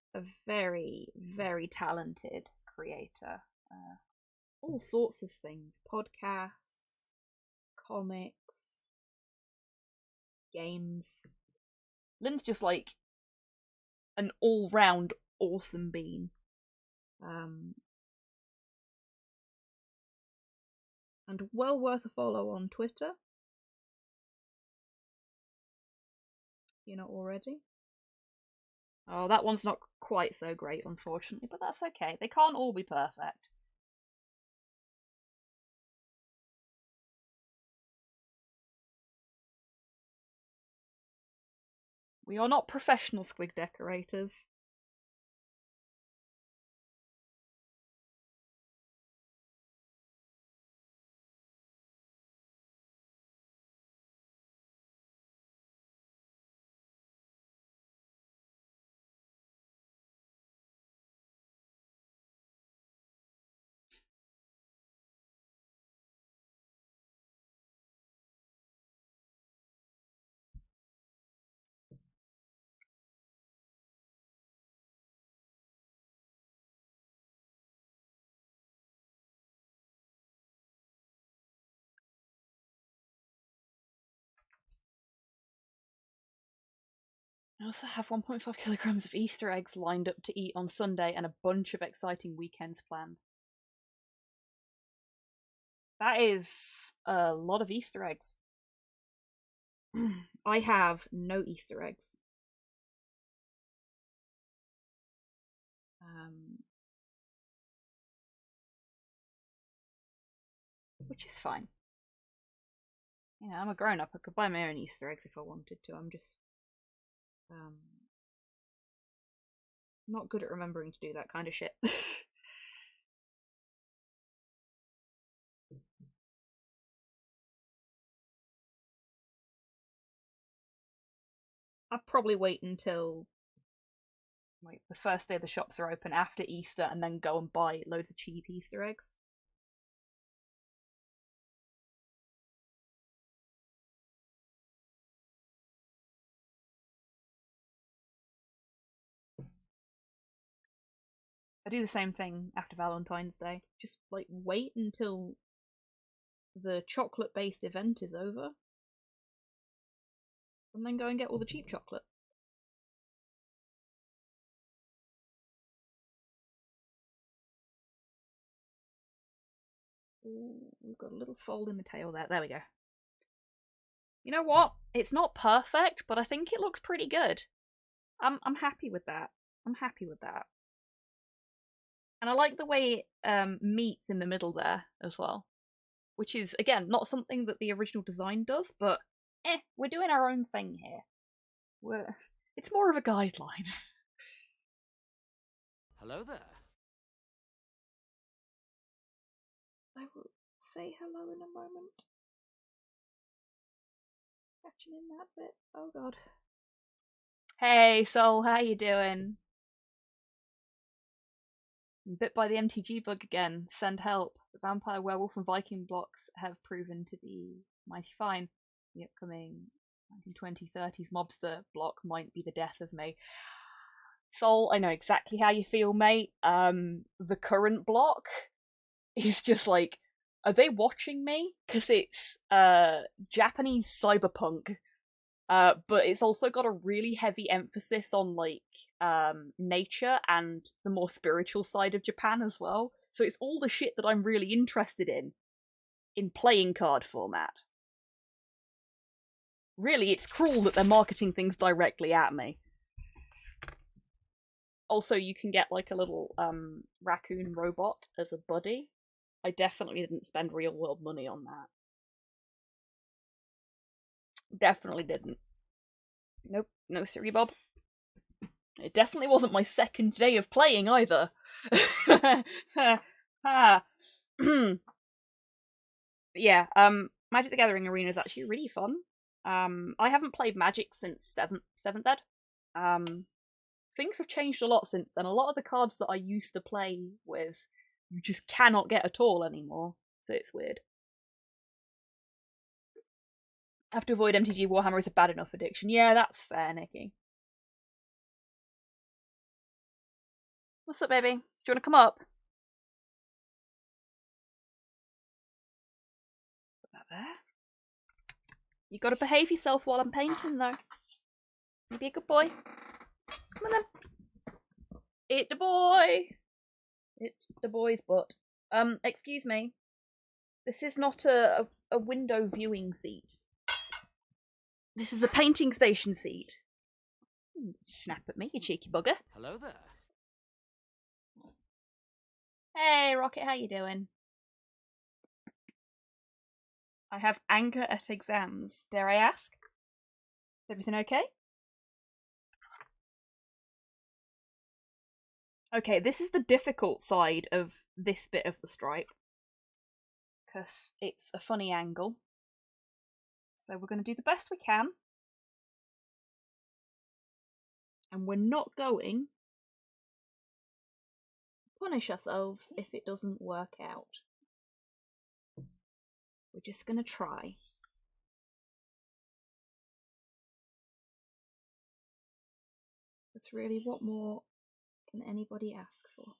very, very talented creator. All sorts of things. Podcasts, comics, games. Lynn's just like an all-round awesome bean. And well worth a follow on Twitter. If you're not already. Oh, that one's not quite so great, unfortunately, but that's okay. They can't all be perfect. We are not professional squig decorators. I also have 1.5 kilograms of Easter eggs lined up to eat on Sunday and a bunch of exciting weekends planned. That is a lot of Easter eggs. I have no Easter eggs. Which is fine. You know, I'm a grown-up. I could buy my own Easter eggs if I wanted to. I'm just not good at remembering to do that kind of shit. I'd probably wait until like the first day the shops are open after Easter and then go and buy loads of cheap Easter eggs. I do the same thing after Valentine's Day. Just like wait until the chocolate based event is over and then go and get all the cheap chocolate. Ooh, we've got a little fold in the tail there. There we go. You know what? It's not perfect, but I think it looks pretty good. I'm happy with that. I'm happy with that. And I like the way it meets in the middle there as well. Which is, again, not something that the original design does, but we're doing our own thing here. It's more of a guideline. Hello there. I will say hello in a moment. Catching in that bit. Oh god. Hey Soul, how you doing? I'm bit by the MTG bug again. Send help. The vampire, werewolf, and Viking blocks have proven to be mighty fine. The upcoming 1920s, 30s mobster block might be the death of me. Soul, I know exactly how you feel, mate. The current block is just like, are they watching me? Because it's Japanese cyberpunk, but it's also got a really heavy emphasis on like nature and the more spiritual side of Japan as well. So it's all the shit that I'm really interested in playing card format. Really, it's cruel that they're marketing things directly at me. Also, you can get like a little raccoon robot as a buddy. I definitely didn't spend real world money on that. Definitely didn't. Nope, no Siri Bob. It definitely wasn't my second day of playing either. Yeah, Magic the Gathering Arena is actually really fun. I haven't played Magic since 7th ed. Things have changed a lot since then. A lot of the cards that I used to play with, you just cannot get at all anymore. So it's weird. Have to avoid MTG Warhammer is a bad enough addiction. Yeah, that's fair, Nikki. What's up, baby? Do you want to come up? Put that there. You gotta behave yourself while I'm painting, though. Be a good boy. Come on, then. It's the boy. It's the boy's butt. Excuse me. This is not a window viewing seat. This is a painting station seat. Snap at me, you cheeky bugger. Hello there. Hey, Rocket, how you doing? I have anger at exams. Dare I ask? Is everything okay? Okay, this is the difficult side of this bit of the stripe. Because it's a funny angle. So we're going to do the best we can. And we're not going to punish ourselves if it doesn't work out. We're just going to try. That's really, what more can anybody ask for?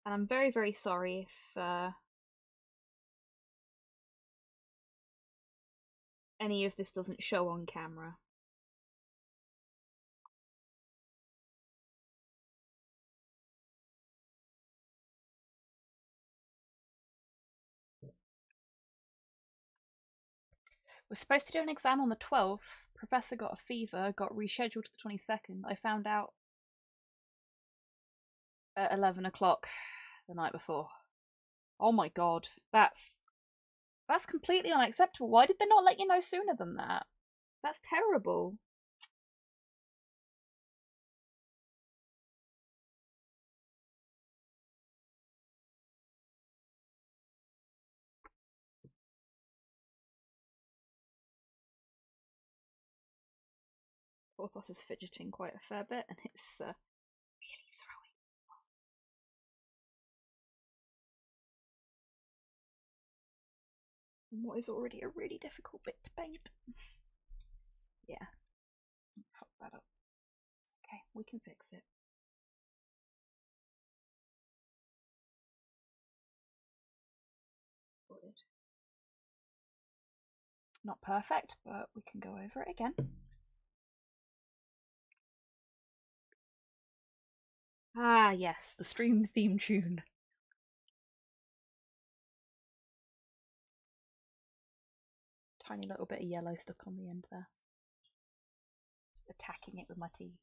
And I'm very, very sorry if any of this doesn't show on camera. We're supposed to do an exam on the 12th. Professor got a fever, got rescheduled to the 22nd. I found out at 11 o'clock the night before. Oh my god, that's completely unacceptable. Why did they not let you know sooner than that? That's terrible. Porthos is fidgeting quite a fair bit, and it's really throwing. What is already a really difficult bit to paint. Yeah. Fuck that up. It's okay, we can fix it. Good. Not perfect, but we can go over it again. Ah, yes, the stream theme tune. Tiny little bit of yellow stuck on the end there. Just attacking it with my teeth.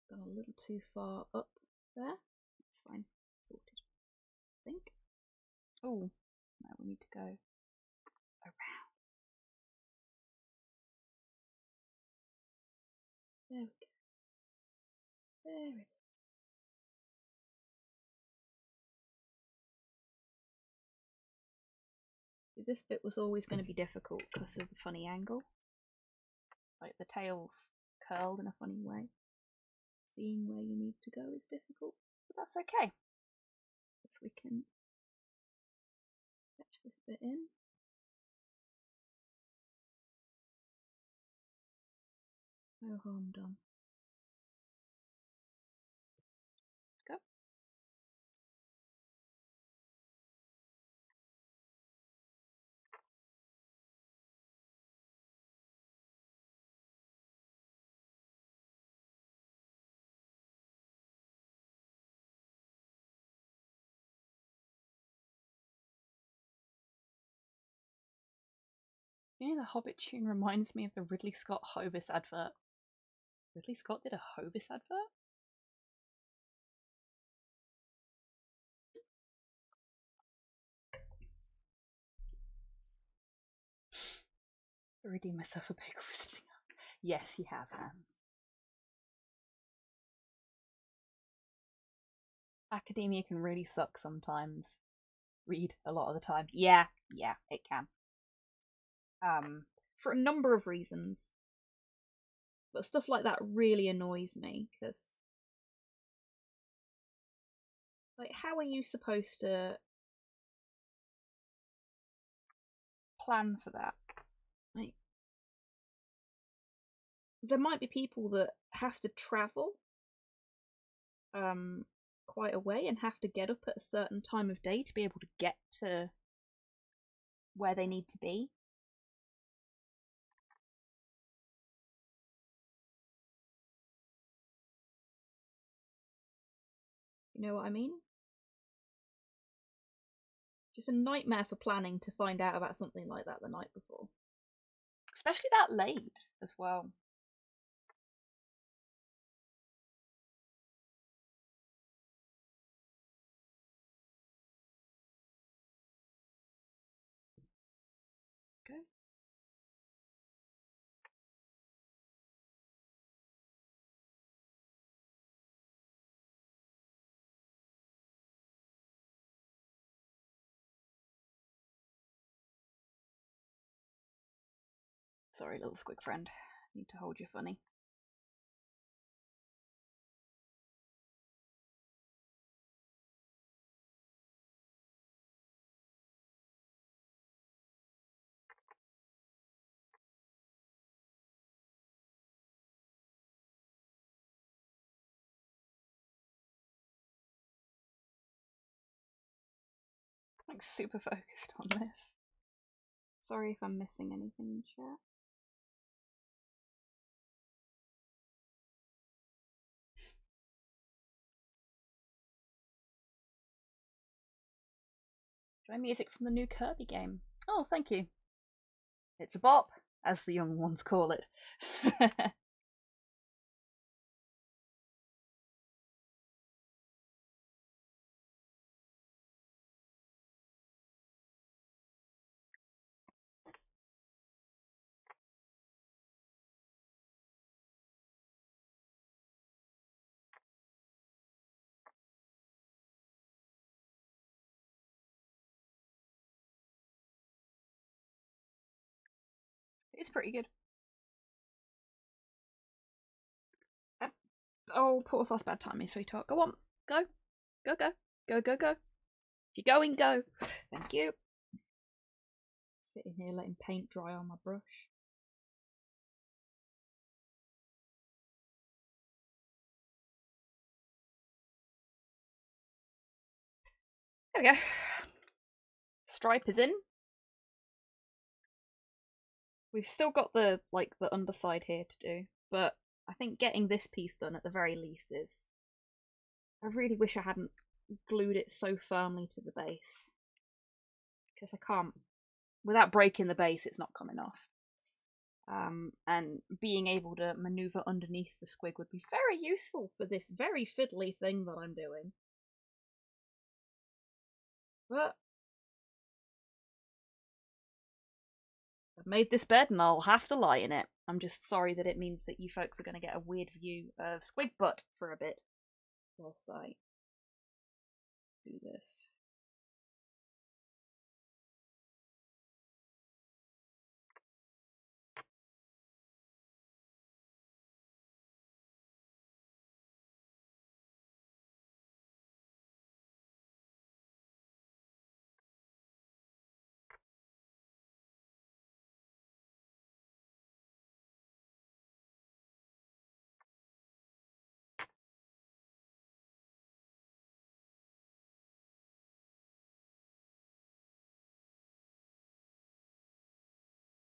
Gone a little too far up there. That's fine. Sorted. I think. Oh, now we need to go around. There we go. There it is. This bit was always going to be difficult because of the funny angle. Like the tail's curled in a funny way. Seeing where you need to go is difficult, but that's okay. So we can fetch this bit in. No harm done. Go. You know, the Hobbit tune reminds me of the Ridley Scott Hobus advert. Ridley Scott did a Hobus advert? I redeem myself a bagel visiting. Yes, you have, Hans. Academia can really suck sometimes. Read a lot of the time. Yeah, it can. For a number of reasons. But stuff like that really annoys me, because like, how are you supposed to plan for that? Like, there might be people that have to travel quite a way and have to get up at a certain time of day to be able to get to where they need to be. You know what I mean? Just a nightmare for planning to find out about something like that the night before. Especially that late as well. Okay. Sorry, little squig friend. Need to hold you funny. Like super focused on this. Sorry if I'm missing anything in chat. Enjoy music from the new Kirby game. Oh, thank you. It's a bop, as the young ones call it. It's pretty good. Oh, Porthos, bad timing, sweetheart. Go on. Go. Go, go. Go, go, go. If you're going, go. Thank you. Sitting here letting paint dry on my brush. There we go. Stripe is in. We've still got the underside here to do, but I think getting this piece done at the very least is... I really wish I hadn't glued it so firmly to the base. Because I can't... Without breaking the base, it's not coming off. And being able to maneuver underneath the squig would be very useful for this very fiddly thing that I'm doing. But I've made this bed and I'll have to lie in it. I'm just sorry that it means that you folks are going to get a weird view of Squig Butt for a bit whilst I do this.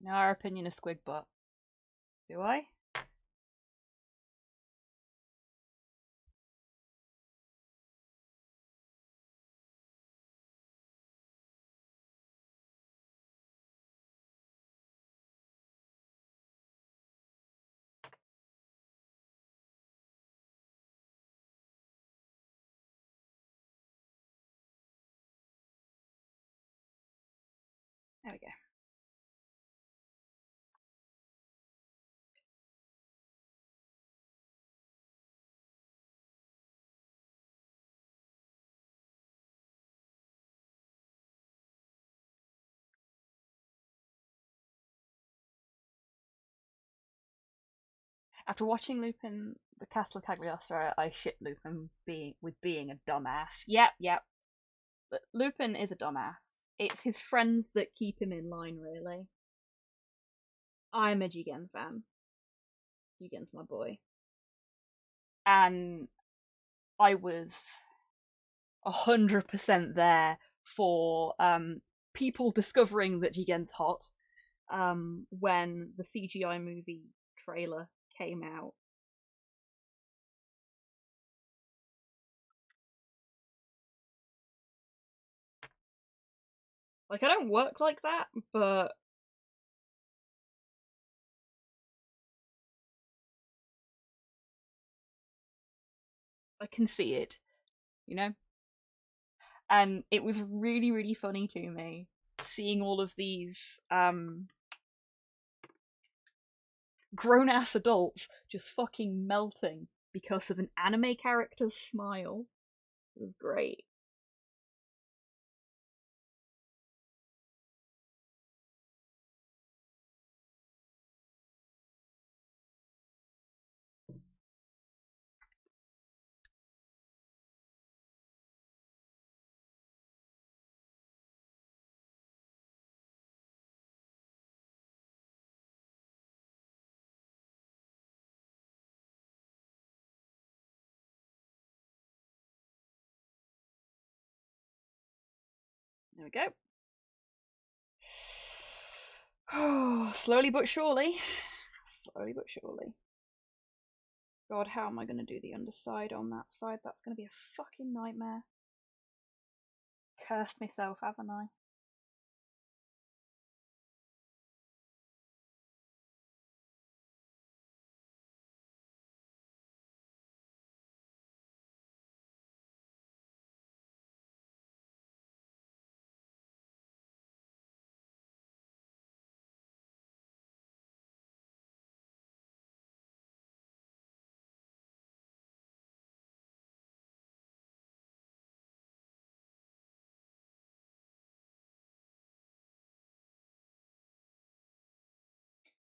Now our opinion of Squig Butt. Do I? There we go. After watching Lupin, the Castle of Cagliostro, I ship Lupin with being a dumbass. Yep. But Lupin is a dumbass. It's his friends that keep him in line, really. I'm a Jigen fan. Jigen's my boy. And I was 100% there for people discovering that Jigen's hot when the CGI movie trailer came out. Like, I don't work like that, but I can see it, you know? And it was really, really funny to me seeing all of these grown-ass adults just fucking melting because of an anime character's smile. It was great. There we go. Oh, slowly but surely. Slowly but surely. God, how am I going to do the underside on that side? That's going to be a fucking nightmare. Cursed myself, haven't I?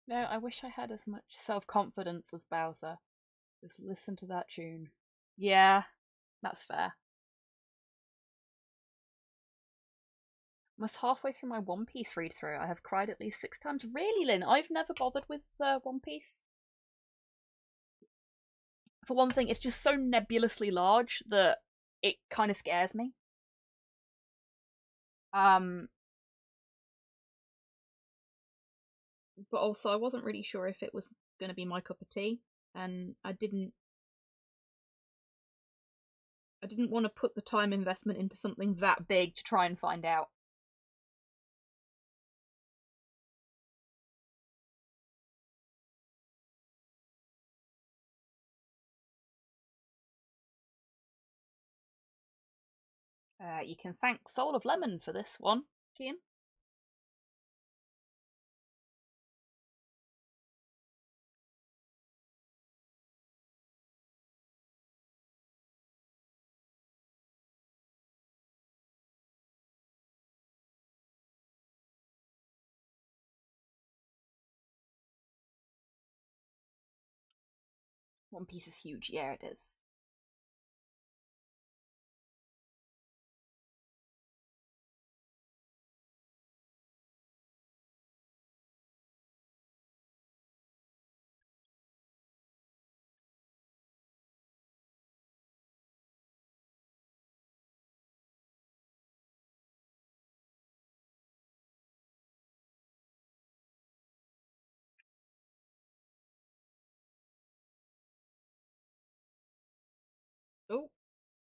No, I wish I had as much self-confidence as Bowser. Just listen to that tune. Yeah, that's fair. Almost halfway through my One Piece read-through. I have cried at least 6 times. Really, Lynn? I've never bothered with One Piece. For one thing, it's just so nebulously large that it kind of scares me. But also I wasn't really sure if it was going to be my cup of tea, and I didn't want to put the time investment into something that big to try and find out. You can thank Soul of Lemon for this one, Kian. One Piece is huge. Yeah, it is. Oh,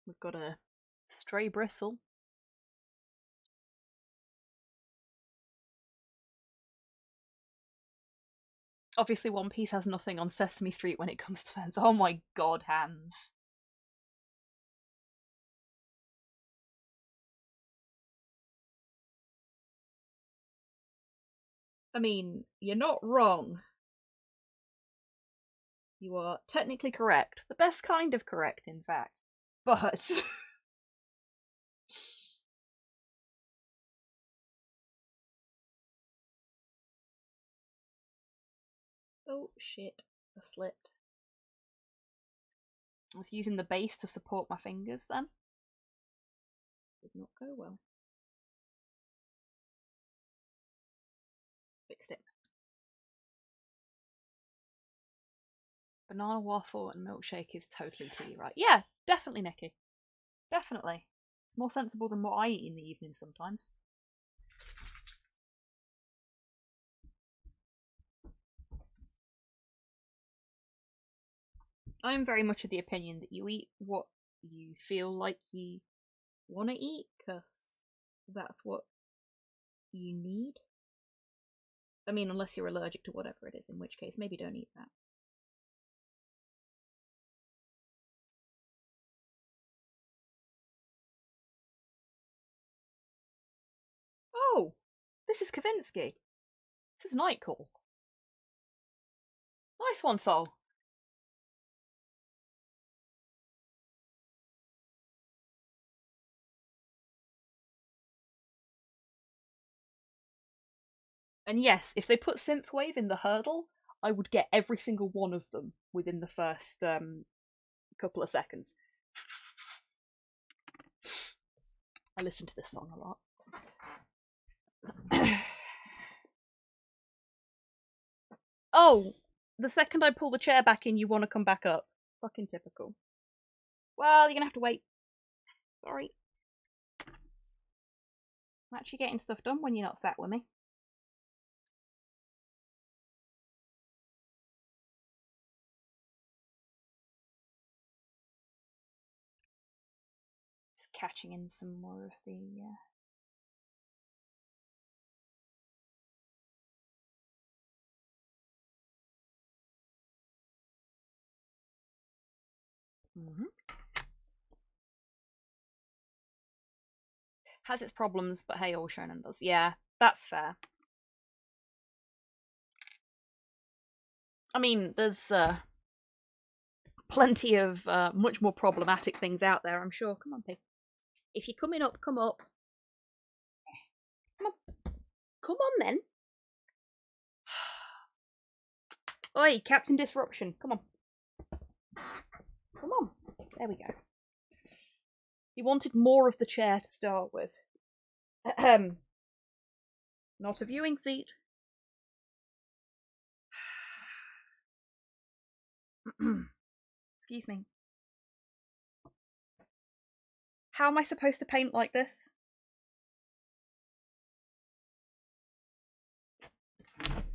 we've got a stray bristle. Obviously, One Piece has nothing on Sesame Street when it comes to fans. Oh my god, hands. I mean, you're not wrong. You are technically correct. The best kind of correct, in fact. But... oh, shit. I slipped. I was using the base to support my fingers then. Did not go well. Fixed it. Banana waffle and milkshake is totally tea, right? Yeah, definitely, Nikki. Definitely. It's more sensible than what I eat in the evening sometimes. I am very much of the opinion that you eat what you feel like you want to eat, because that's what you need. I mean, unless you're allergic to whatever it is, in which case maybe don't eat that. Oh, this is Kavinsky. This is Nightcall. Nice one, Sol. And yes, if they put Synthwave in the hurdle, I would get every single one of them within the first couple of seconds. I listen to this song a lot. Oh, the second I pull the chair back in, you want to come back up. Fucking typical. Well, you're gonna have to wait. Sorry. I'm actually getting stuff done when you're not sat with me. Just catching in some more of the Has its problems, but hey, all shonen does. Yeah, that's fair. I mean, there's plenty of much more problematic things out there, I'm sure. Come on, Pig. If you're coming up, come up. Come on. Come on, then. Oi, Captain Disruption. Come on. Come on. There we go. He wanted more of the chair to start with. Ahem. Not a viewing seat. Excuse me. How am I supposed to paint like this?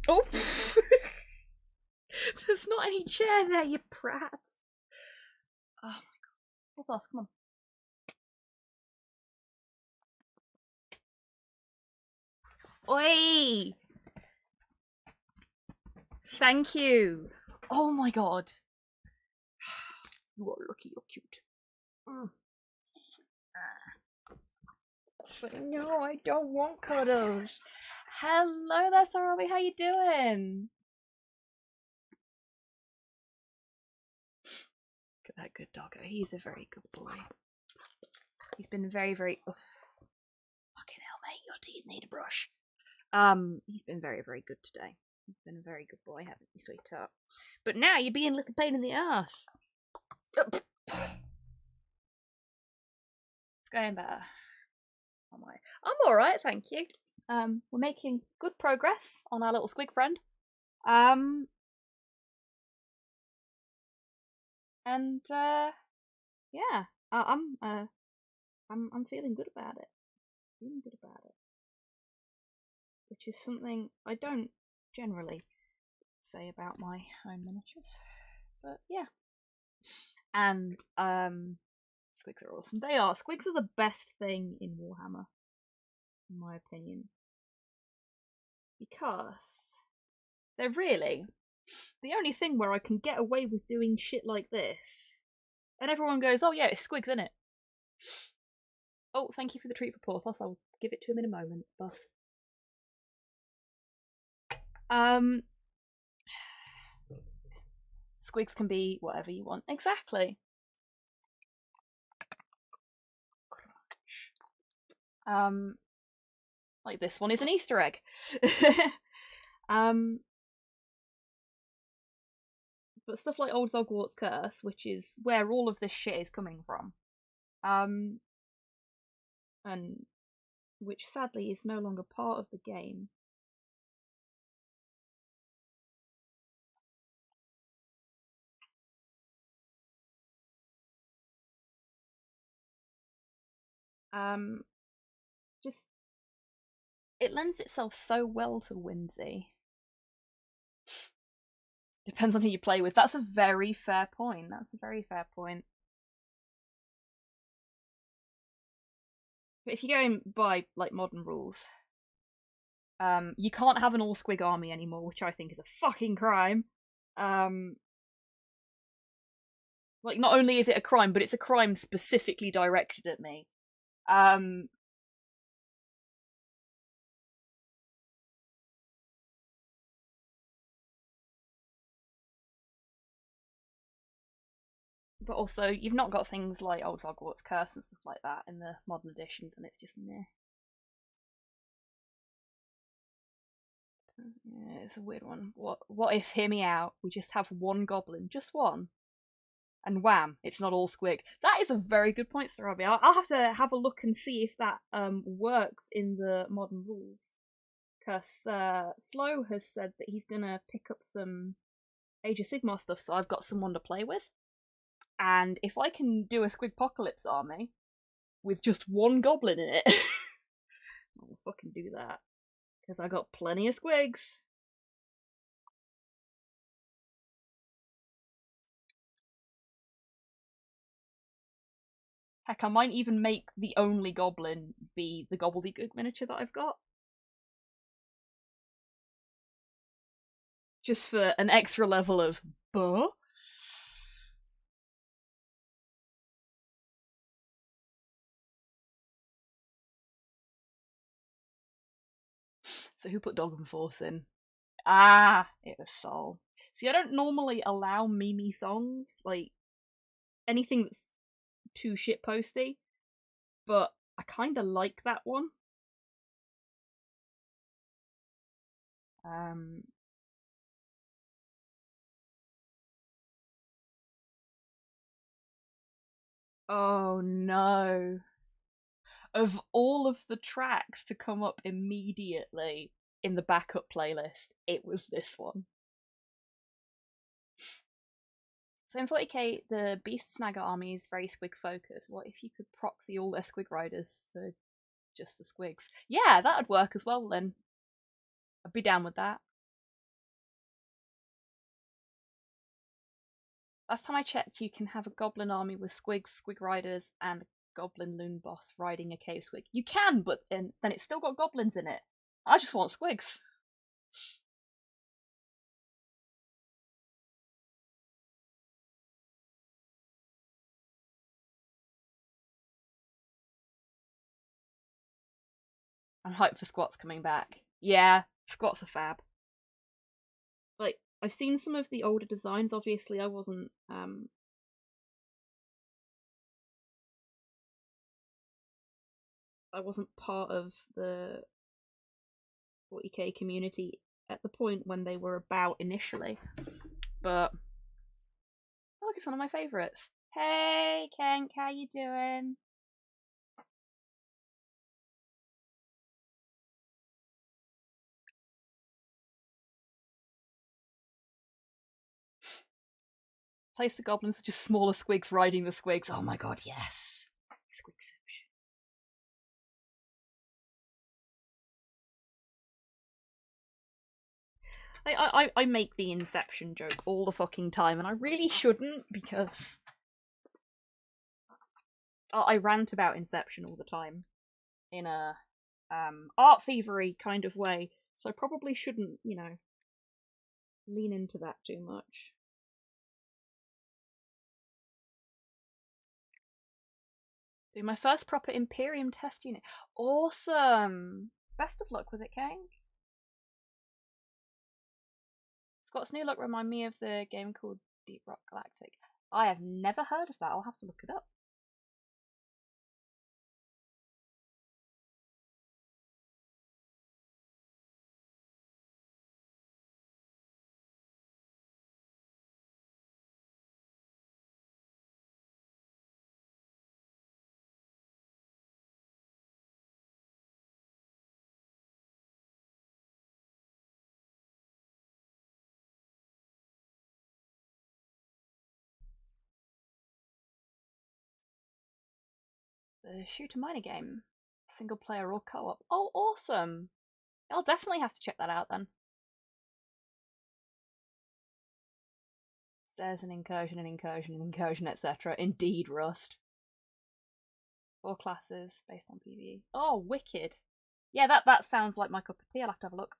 Oh! There's not any chair there, you prat. Oh my god. What's else? Come on. Oi! Thank you. Oh my god. You are lucky you're cute. No, I don't want cuddles. Hello there, Sarabi. How you doing? Look at that good doggo. He's a very good boy. He's been very, very... Oh, fucking hell, mate. Your teeth need a brush. He's been very, very good today. You've been a very good boy, haven't you, sweetheart? But now you're being a little pain in the ass. It's going better. Am I? I'm alright, thank you. We're making good progress on our little squig friend. Yeah, I'm feeling good about it. Feeling good about it. Which is something I don't generally say about my own miniatures. But yeah. And squigs are awesome. They are. Squigs are the best thing in Warhammer, in my opinion. Because they're really the only thing where I can get away with doing shit like this. And everyone goes, oh yeah, it's squigs, innit? Oh, thank you for the treat for Porthos. I'll give it to him in a moment, Buff. Squigs can be whatever you want. Exactly. Like this one is an Easter egg. But stuff like Old Zogwart's Curse, which is where all of this shit is coming from, and which sadly is no longer part of the game. Just it lends itself so well to whimsy. Depends on who you play with. That's a very fair point. That's a very fair point. But if you're going by like modern rules, you can't have an all squig army anymore, which I think is a fucking crime. Like not only is it a crime, but it's a crime specifically directed at me. But also, you've not got things like Old Hogwarts Curse and stuff like that in the modern editions, and it's just meh. Yeah, it's a weird one. What if, hear me out, we just have one goblin, just one, and wham, it's not all squig. That is a very good point, Sir Robbie. I'll have to have a look and see if that works in the modern rules. Because Slow has said that he's gonna pick up some Age of Sigmar stuff, so I've got someone to play with. And if I can do a Squigpocalypse army with just one goblin in it, fucking do that. Because I got plenty of squigs. Heck, I might even make the only goblin be the gobbledygook miniature that I've got. Just for an extra level of buh. So who put Dog and Force in? Ah, it was Sol. See, I don't normally allow Mimi songs, like anything that's too shitposty, but I kinda like that one. Um Oh no. Of all of the tracks to come up immediately in the backup playlist, it was this one. So in 40k, the Beast Snagger army is very squig focused. What if you could proxy all their squig riders for just the squigs? Yeah, that'd work as well then. I'd be down with that. Last time I checked, you can have a goblin army with squigs, squig riders, and a goblin loon boss riding a cave squig. You can, but then it's still got goblins in it. I just want squigs. I'm hyped for squats coming back. Yeah, squats are fab. Like, I've seen some of the older designs. Obviously, I wasn't part of the 40k community at the point when they were about initially. But oh, look, it's one of my favourites. Hey, Kenk, how you doing? Place the goblins, just smaller squigs riding the squigs. Oh my god, yes. Squigception. I make the Inception joke all the fucking time, and I really shouldn't because I rant about Inception all the time in a art thievery kind of way, so I probably shouldn't, lean into that too much. Do my first proper Imperium test unit. Awesome! Best of luck with it, Kang. Scott's new look remind me of the game called Deep Rock Galactic. I have never heard of that. I'll have to look it up. The shooter miner game. Single player or co-op. Oh, awesome! I'll definitely have to check that out then. Stairs and incursion and incursion and incursion, etc. Indeed, Rust. 4 classes based on PvE. Oh, wicked. Yeah, that sounds like my cup of tea. I'll have to have a look.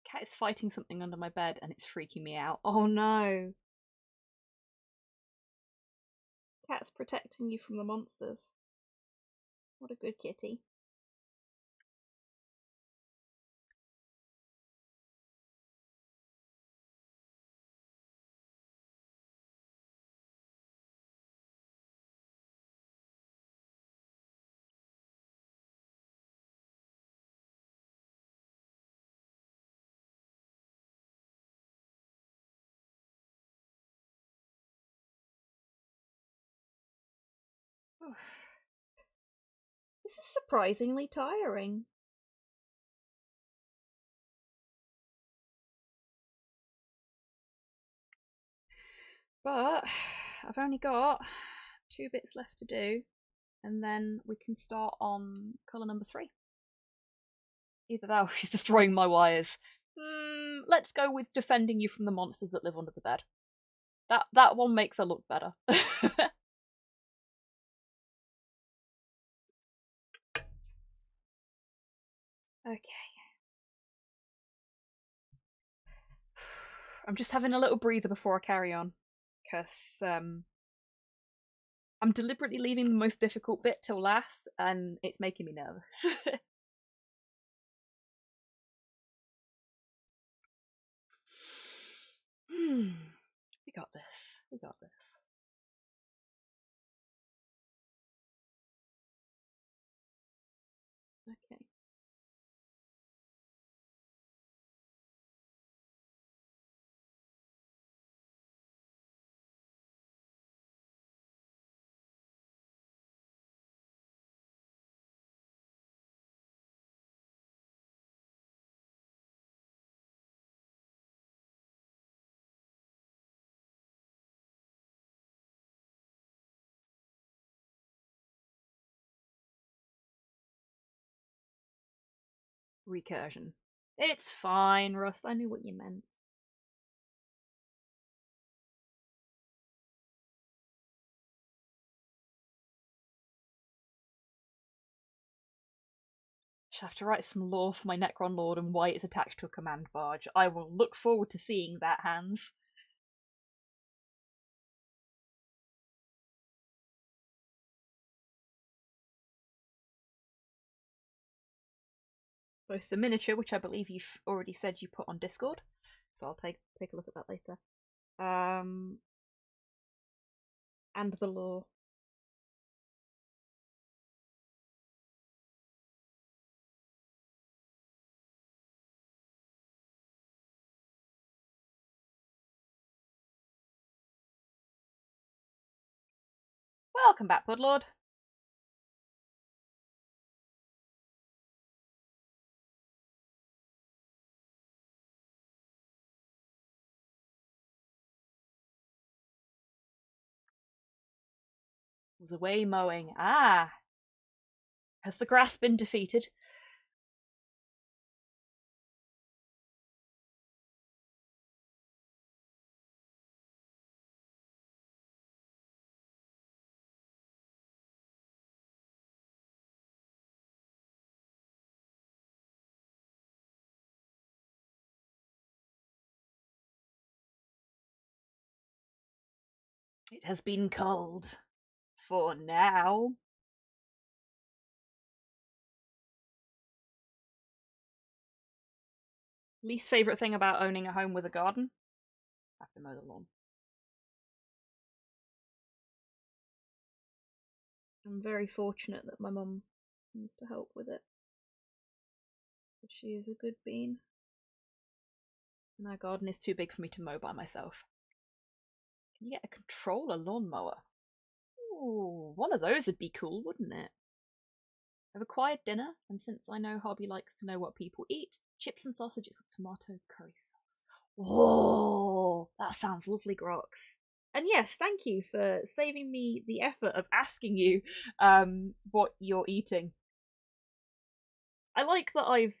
Cat is fighting something under my bed and it's freaking me out. Oh no! Cat's protecting you from the monsters. What a good kitty. This is surprisingly tiring. But I've only got 2 bits left to do, and then we can start on colour number 3. Either that or she's destroying my wires. Let's go with defending you from the monsters that live under the bed. That one makes her look better. Okay. I'm just having a little breather before I carry on, because I'm deliberately leaving the most difficult bit till last, and it's making me nervous. We got this. We got this. Okay. Recursion. It's fine, Rust. I knew what you meant. Just have to write some lore for my Necron Lord and why it's attached to a command barge. I will look forward to seeing that, Hans. Both the miniature, which I believe you've already said you put on Discord, so I'll take a look at that later. And the lore. Welcome back, Budlord. Was away mowing. Ah! Has the grass been defeated? It has been culled. For now. Least favourite thing about owning a home with a garden? Have to mow the lawn. I'm very fortunate that my mum wants to help with it. She is a good bean. And our garden is too big for me to mow by myself. Can you get a controller lawnmower? Ooh, one of those would be cool, wouldn't it? I've acquired dinner, and since I know Hobby likes to know what people eat, chips and sausages with tomato curry sauce. Whoa, that sounds lovely, Grox. And yes, thank you for saving me the effort of asking you what you're eating. I like that I've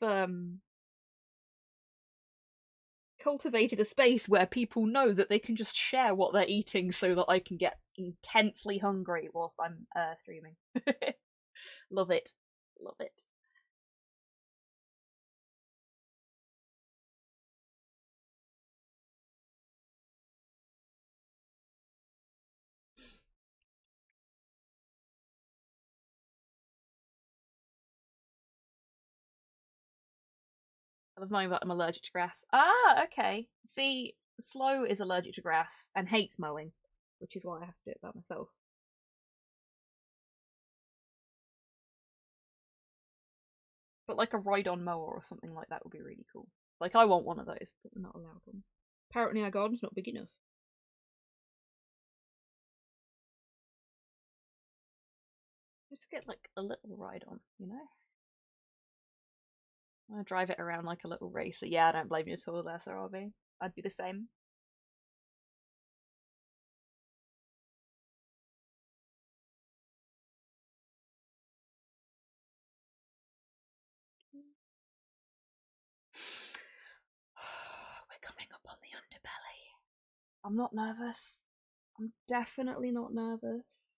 cultivated a space where people know that they can just share what they're eating so that I can get intensely hungry whilst I'm streaming. Love it. Love it. I love knowing that I'm allergic to grass. Ah, okay. See, Slow is allergic to grass and hates mowing, which is why I have to do it by myself. But like a ride-on mower or something like that would be really cool. Like, I want one of those, but we're not allowed one. Apparently our garden's not big enough. get like a little ride on, you know? I want to drive it around like a little racer. Yeah, I don't blame you at all there, Sir RB. I'd be the same. We're coming up on the underbelly. I'm not nervous. I'm definitely not nervous.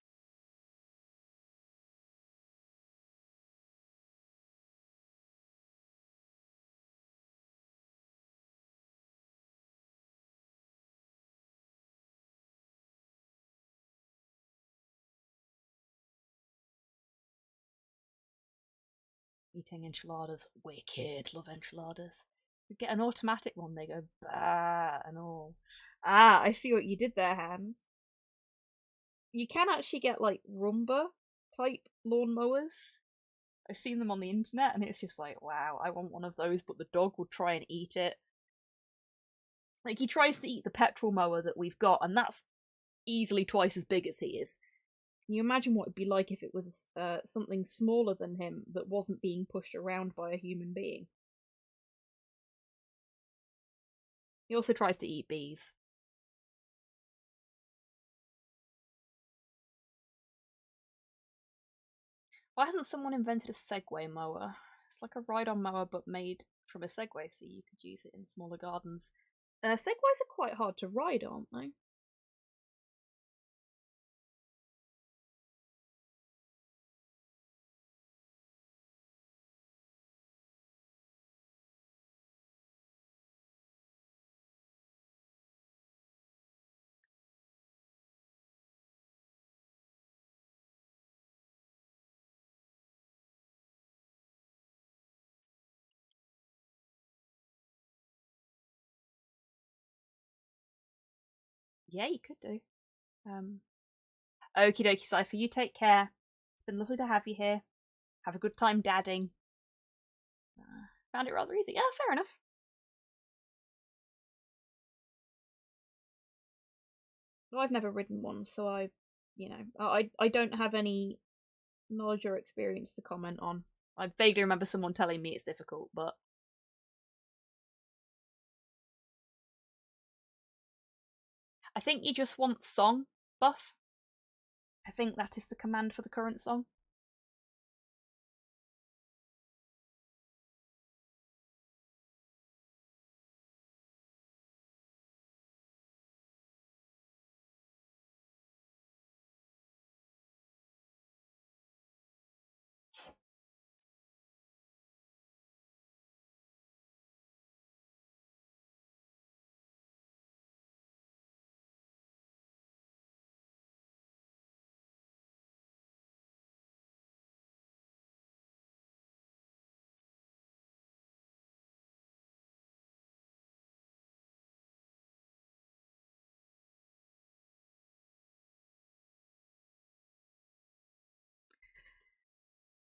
Eating enchiladas. Wicked. Love enchiladas. You get an automatic one, they go bah and all. Ah, I see what you did there, Han. You can actually get like Roomba type lawnmowers. I've seen them on the internet and it's just like, wow, I want one of those, but the dog will try and eat it. Like, he tries to eat the petrol mower that we've got, and that's easily twice as big as he is. Can you imagine what it'd be like if it was something smaller than him that wasn't being pushed around by a human being? He also tries to eat bees. Why hasn't someone invented a Segway mower? It's like a ride-on mower but made from a Segway, so you could use it in smaller gardens. Segways are quite hard to ride, aren't they? Yeah, you could do. Okie dokie, Cypher, you take care. It's been lovely to have you here. Have a good time dadding. Found it rather easy. Yeah, fair enough. Well, I've never ridden one, so I don't have any knowledge or experience to comment on. I vaguely remember someone telling me it's difficult, but I think you just want song buff. I think that is the command for the current song.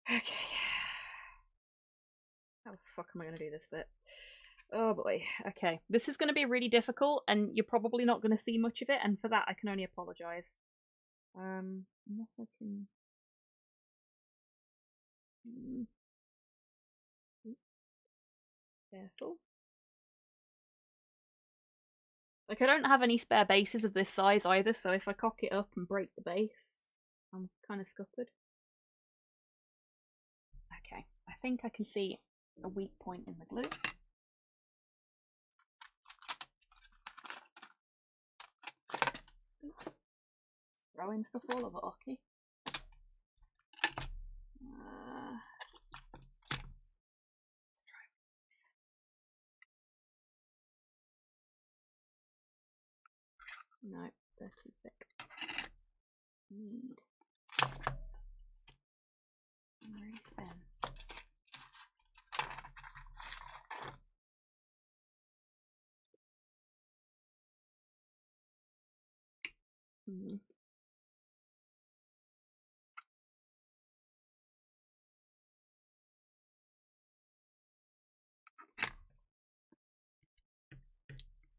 Okay. How the fuck am I going to do this bit? Oh boy. Okay. This is going to be really difficult, and you're probably not going to see much of it, and for that I can only apologise. Unless I can... Careful. Like, I don't have any spare bases of this size either, so if I cock it up and break the base, I'm kind of scuppered. Okay, I think I can see a weak point in the glue. Oops. Throwing stuff all over Oki. Let's try this. No, they're too thick. Need very thin.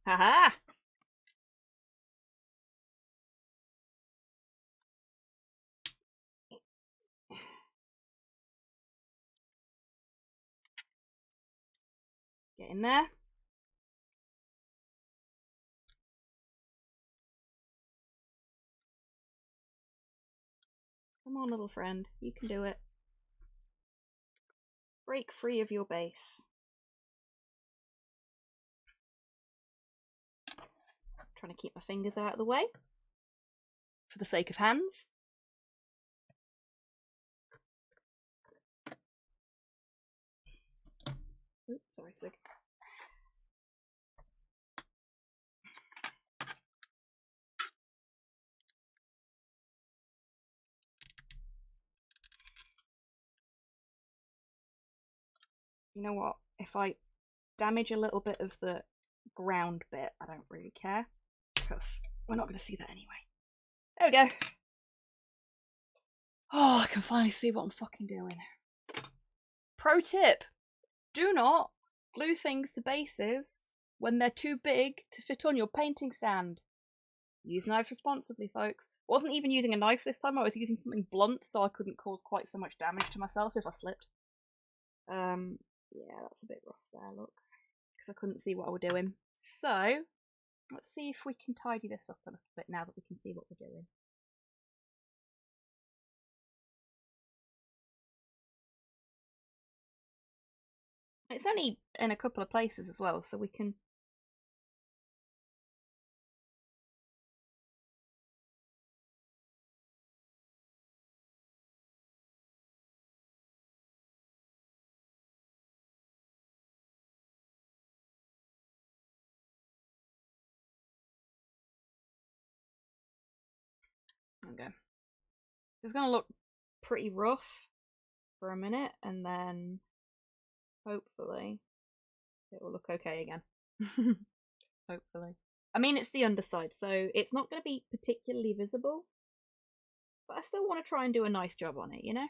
Haha! Get in there. Come on, little friend. You can do it. Break free of your base. Trying to keep my fingers out of the way. For the sake of hands. Oops, sorry, Swig. You know what? If I damage a little bit of the ground bit, I don't really care. Because we're not going to see that anyway. There we go. Oh, I can finally see what I'm fucking doing. Pro tip. Do not glue things to bases when they're too big to fit on your painting stand. Use knives responsibly, folks. Wasn't even using a knife this time, I was using something blunt so I couldn't cause quite so much damage to myself if I slipped. Yeah, that's a bit rough there, look. Because I couldn't see what I was doing. So, let's see if we can tidy this up a little bit now that we can see what we're doing. It's only in a couple of places as well, so we can... There we go. It's going to look pretty rough for a minute, and then hopefully it will look okay again. Hopefully. I mean, it's the underside, so it's not going to be particularly visible, but I still want to try and do a nice job on it, you know?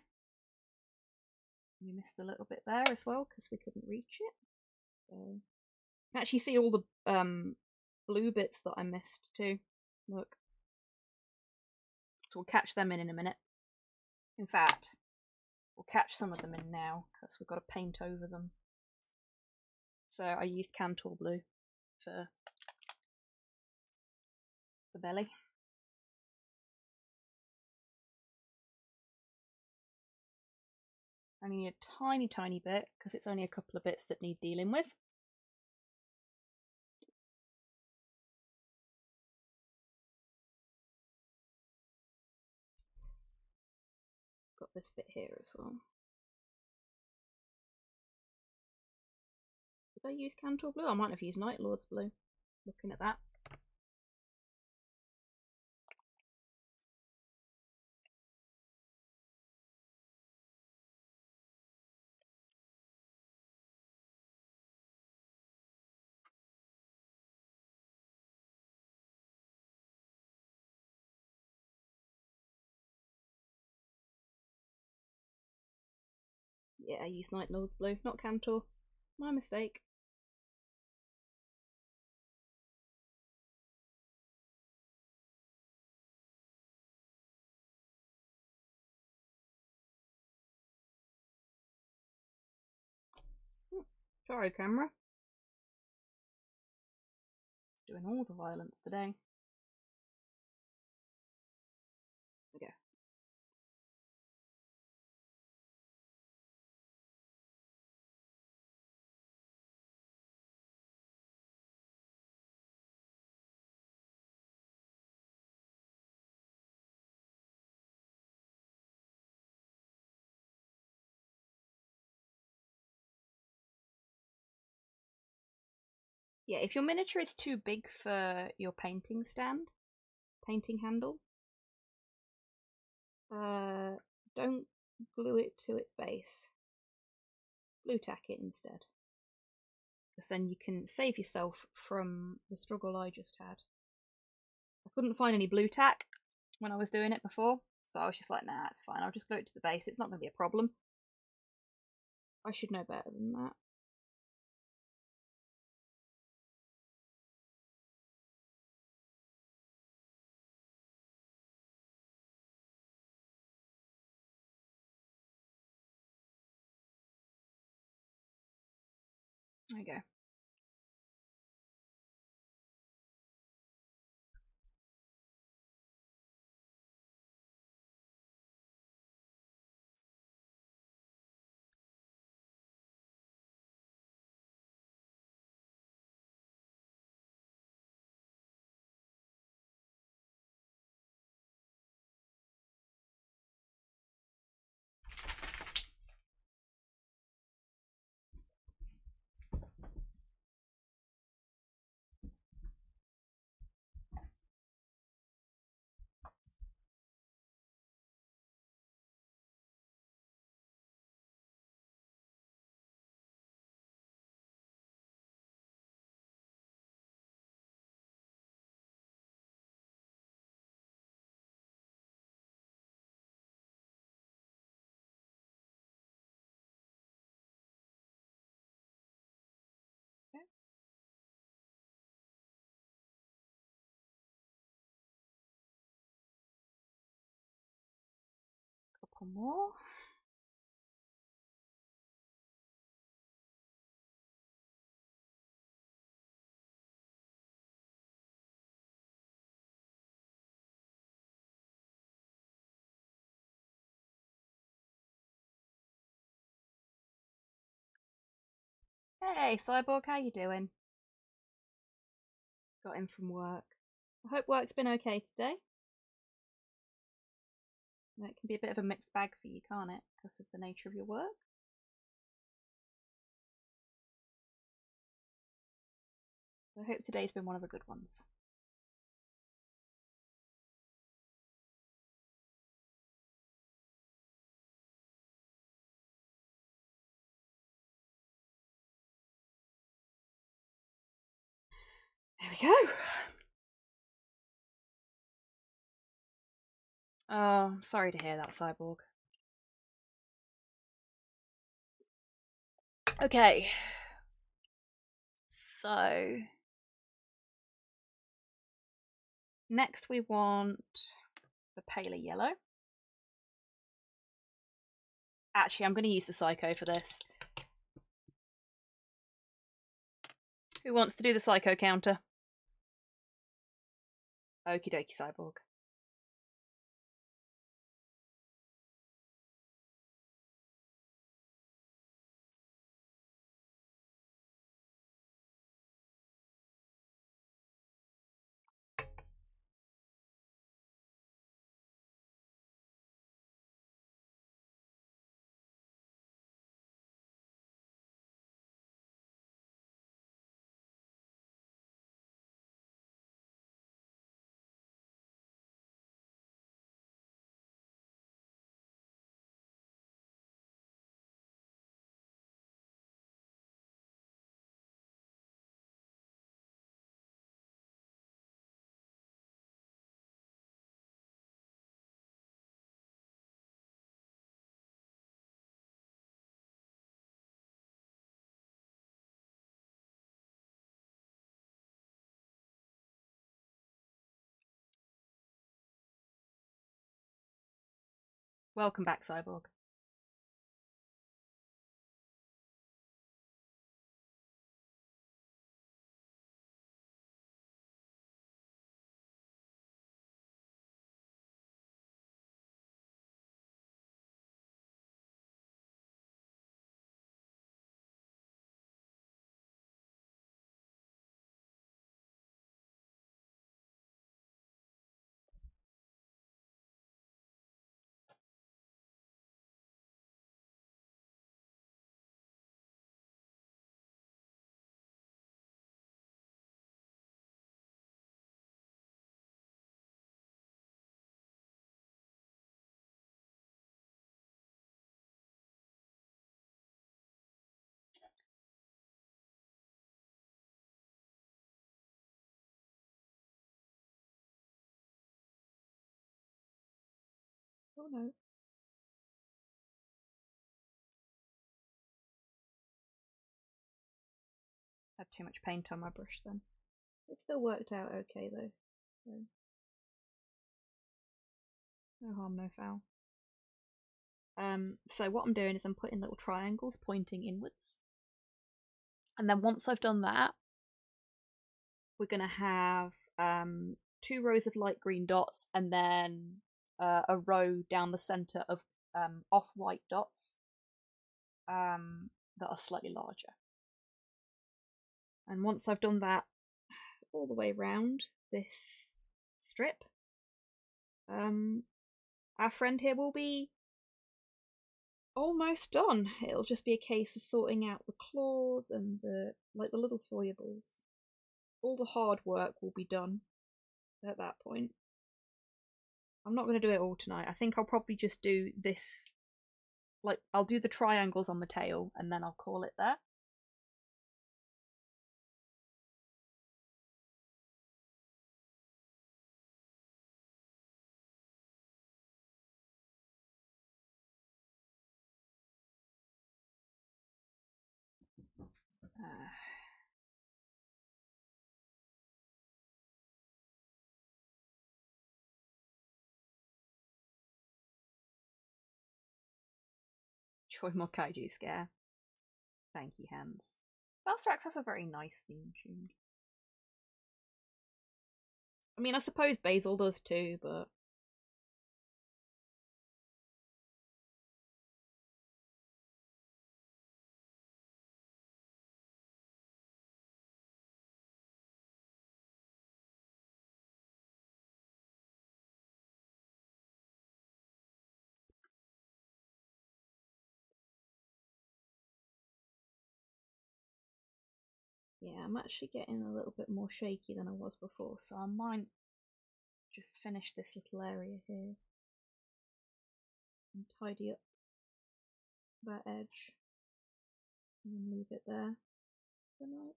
We missed a little bit there as well, because we couldn't reach it. So, you can actually see all the blue bits that I missed too. Look. So we'll catch them in a minute. In fact, we'll catch some of them in now, because we've got to paint over them. So I used Cantor blue for the belly. I need a tiny, tiny bit, because it's only a couple of bits that need dealing with. Got this bit here as well. Did I use Cantor blue? I might have used Night Lord's blue. Looking at that. Yeah, I used Night Lord's blue, not Cantor. My mistake. Sorry, camera. Just doing all the violence today. Okay. Yeah, if your miniature is too big for your painting stand, painting handle, don't glue it to its base. Glue tack it instead. Because then you can save yourself from the struggle I just had. I couldn't find any blue tack when I was doing it before, so I was just like, nah, it's fine, I'll just glue it to the base, it's not going to be a problem. I should know better than that. There we go. couple more. Hey, Cyborg, how you doing? Got in from work. I hope work's been okay today. It can be a bit of a mixed bag for you, can't it? Because of the nature of your work. I hope today's been one of the good ones. There we go. Oh, I'm sorry to hear that, Cyborg. Okay. So next we want the paler yellow. Actually, I'm going to use the Psycho for this. Who wants to do the Psycho counter? Okie dokie, Cyborg. Welcome back, Cyborg. Oh no. Had too much paint on my brush then. It still worked out okay though. So no harm, no foul. So what I'm doing is I'm putting little triangles pointing inwards. And then once I've done that, we're going to have 2 rows of light green dots and then a row down the centre of off-white dots that are slightly larger. And once I've done that all the way around this strip, our friend here will be almost done. It'll just be a case of sorting out the claws and the little foibles. All the hard work will be done at that point. I'm not going to do it all tonight. I think I'll probably just do this. I'll do the triangles on the tail and then I'll call it there. Joy more kaiju scare. Thank you, Hans. Velstrax has a very nice theme tune. I mean, I suppose Basil does too, but... yeah, I'm actually getting a little bit more shaky than I was before, so I might just finish this little area here and tidy up that edge and then leave it there for the night.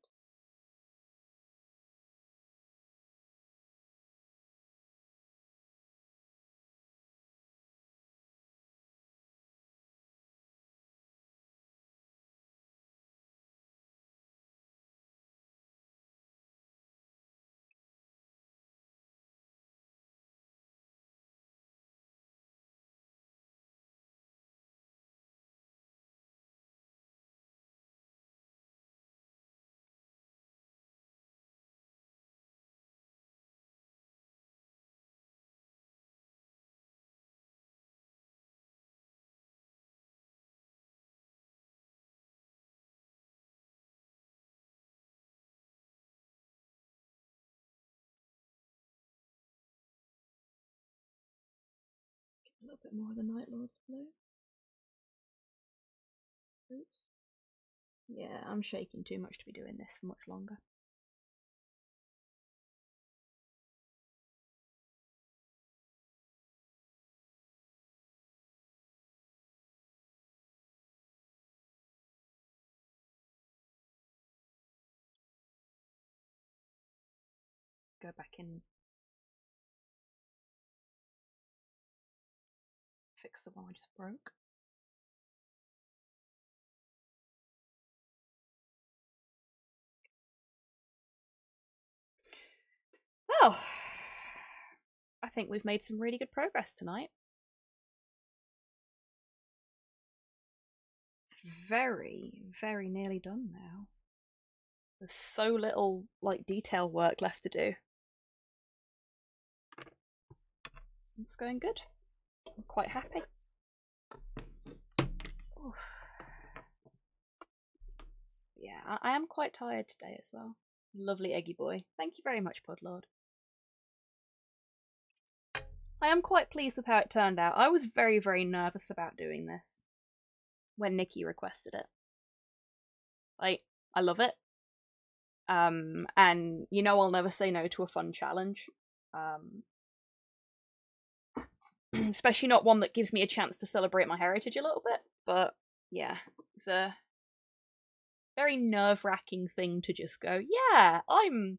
A little bit more of the Night Lord's blue. Oops. Yeah, I'm shaking too much to be doing this for much longer. Go back in. Fix the one I just broke. Well, I think we've made some really good progress tonight. It's very, very nearly done now. There's so little, like, detail work left to do. It's going good. I'm quite happy. Oof. Yeah, I am quite tired today as well. Lovely eggy boy. Thank you very much, Podlord. I am quite pleased with how it turned out. I was very, very nervous about doing this when Nikki requested it. Like, I love it. And you know I'll never say no to a fun challenge. Especially not one that gives me a chance to celebrate my heritage a little bit. But yeah, it's a very nerve-wracking thing to just go, yeah, I'm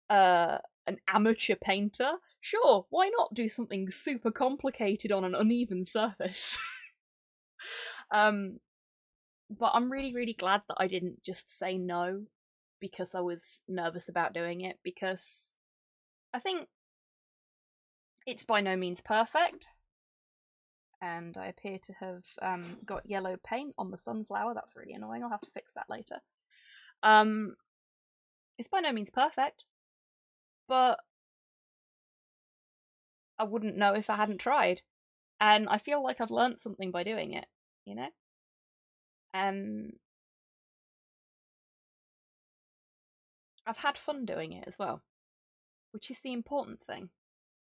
an amateur painter. Sure, why not do something super complicated on an uneven surface? But I'm really, really glad that I didn't just say no because I was nervous about doing it, because I think it's by no means perfect. And I appear to have got yellow paint on the sunflower. That's really annoying. I'll have to fix that later. It's by no means perfect, but I wouldn't know if I hadn't tried. And I feel like I've learnt something by doing it, you know? And I've had fun doing it as well, which is the important thing.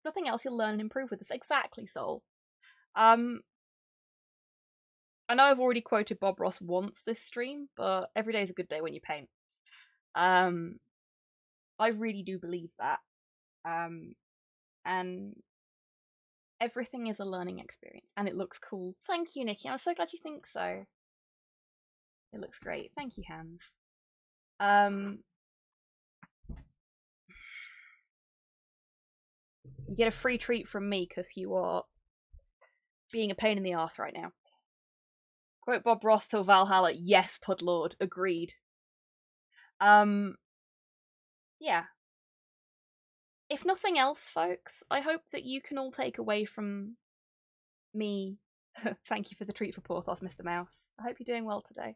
Nothing else, you'll learn and improve with this. Exactly, Soul. I know I've already quoted Bob Ross once this stream, but every day is a good day when you paint. I really do believe that. And everything is a learning experience, and it looks cool. Thank you, Nikki. I'm so glad you think so. It looks great. Thank you, Hans. You get a free treat from me because you are being a pain in the arse right now. Quote Bob Ross till Valhalla. Yes, Pudlord. Agreed. Yeah. If nothing else, folks, I hope that you can all take away from me Thank you for the treat for Porthos, Mr. Mouse. I hope you're doing well today.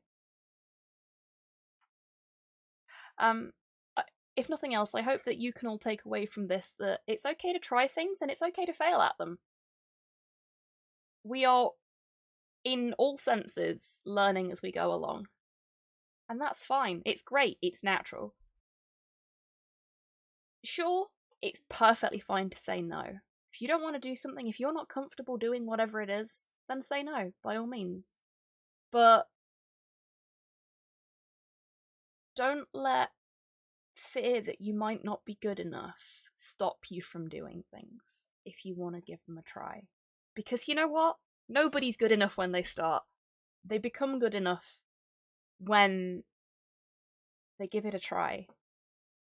If nothing else, I hope that you can all take away from this that it's okay to try things and it's okay to fail at them. We are, in all senses, learning as we go along. And that's fine. It's great. It's natural. Sure, it's perfectly fine to say no. If you don't want to do something, if you're not comfortable doing whatever it is, then say no, by all means. But don't let fear that you might not be good enough stop you from doing things if you want to give them a try. Because you know what? Nobody's good enough when they start. They become good enough when they give it a try.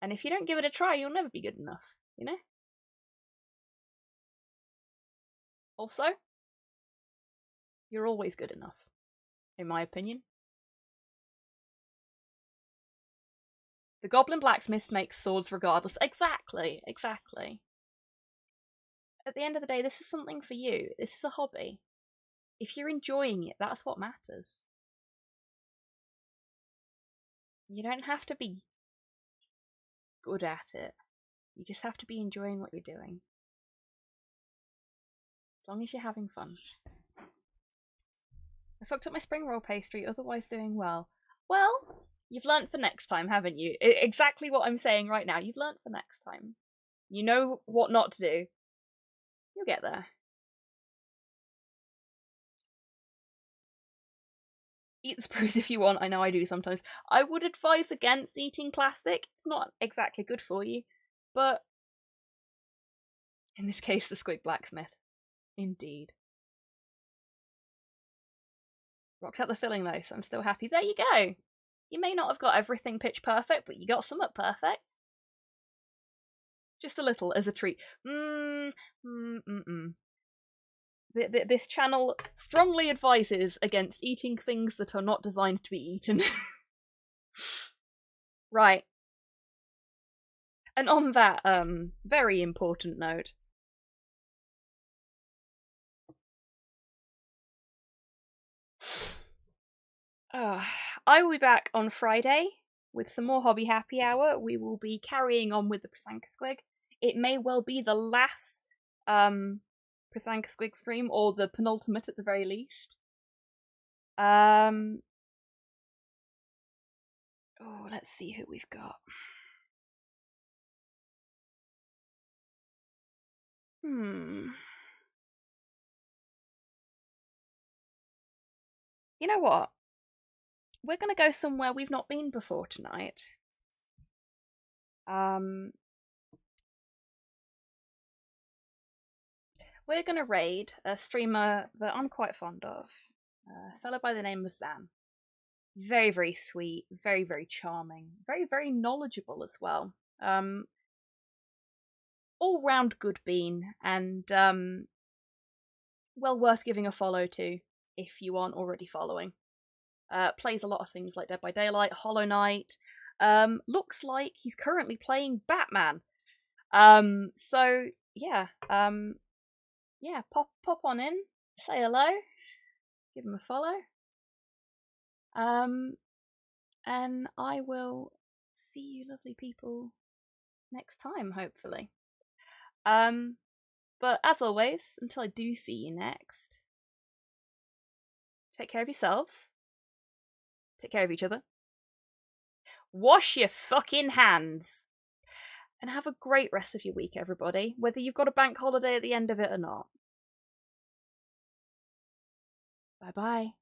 And if you don't give it a try, you'll never be good enough, you know? Also, you're always good enough, in my opinion. The goblin blacksmith makes swords regardless. Exactly. At the end of the day, this is something for you. This is a hobby. If you're enjoying it, that's what matters. You don't have to be good at it. You just have to be enjoying what you're doing. As long as you're having fun. I fucked up my spring roll pastry, otherwise doing well. Well, you've learnt for next time, haven't you? Exactly what I'm saying right now. You've learnt for next time. You know what not to do. You'll get there. Eat the spruce if you want. I know I do sometimes. I would advise against eating plastic. It's not exactly good for you. But in this case, the squig blacksmith. Indeed. Rocked out the filling though, so I'm still happy. There you go. You may not have got everything pitch perfect, but you got some up perfect. Just a little as a treat. This channel strongly advises against eating things that are not designed to be eaten. Right. And on that, very important note. I will be back on Friday with some more Hobby Happy Hour. We will be carrying on with the Prasanka Squig. It may well be the last Prasanka Squig stream, or the penultimate at the very least. Oh, let's see who we've got. You know what? We're going to go somewhere we've not been before tonight. We're going to raid a streamer that I'm quite fond of. A fellow by the name of Zan. Very, very sweet. Very, very charming. Very, very knowledgeable as well. All-round good bean. And well worth giving a follow to if you aren't already following. Plays a lot of things like Dead by Daylight, Hollow Knight. Looks like he's currently playing Batman. So yeah, pop on in, say hello, give him a follow. And I will see you lovely people next time, hopefully. But as always, until I do see you next, take care of yourselves. Take care of each other. Wash your fucking hands. And have a great rest of your week, everybody, whether you've got a bank holiday at the end of it or not. Bye-bye.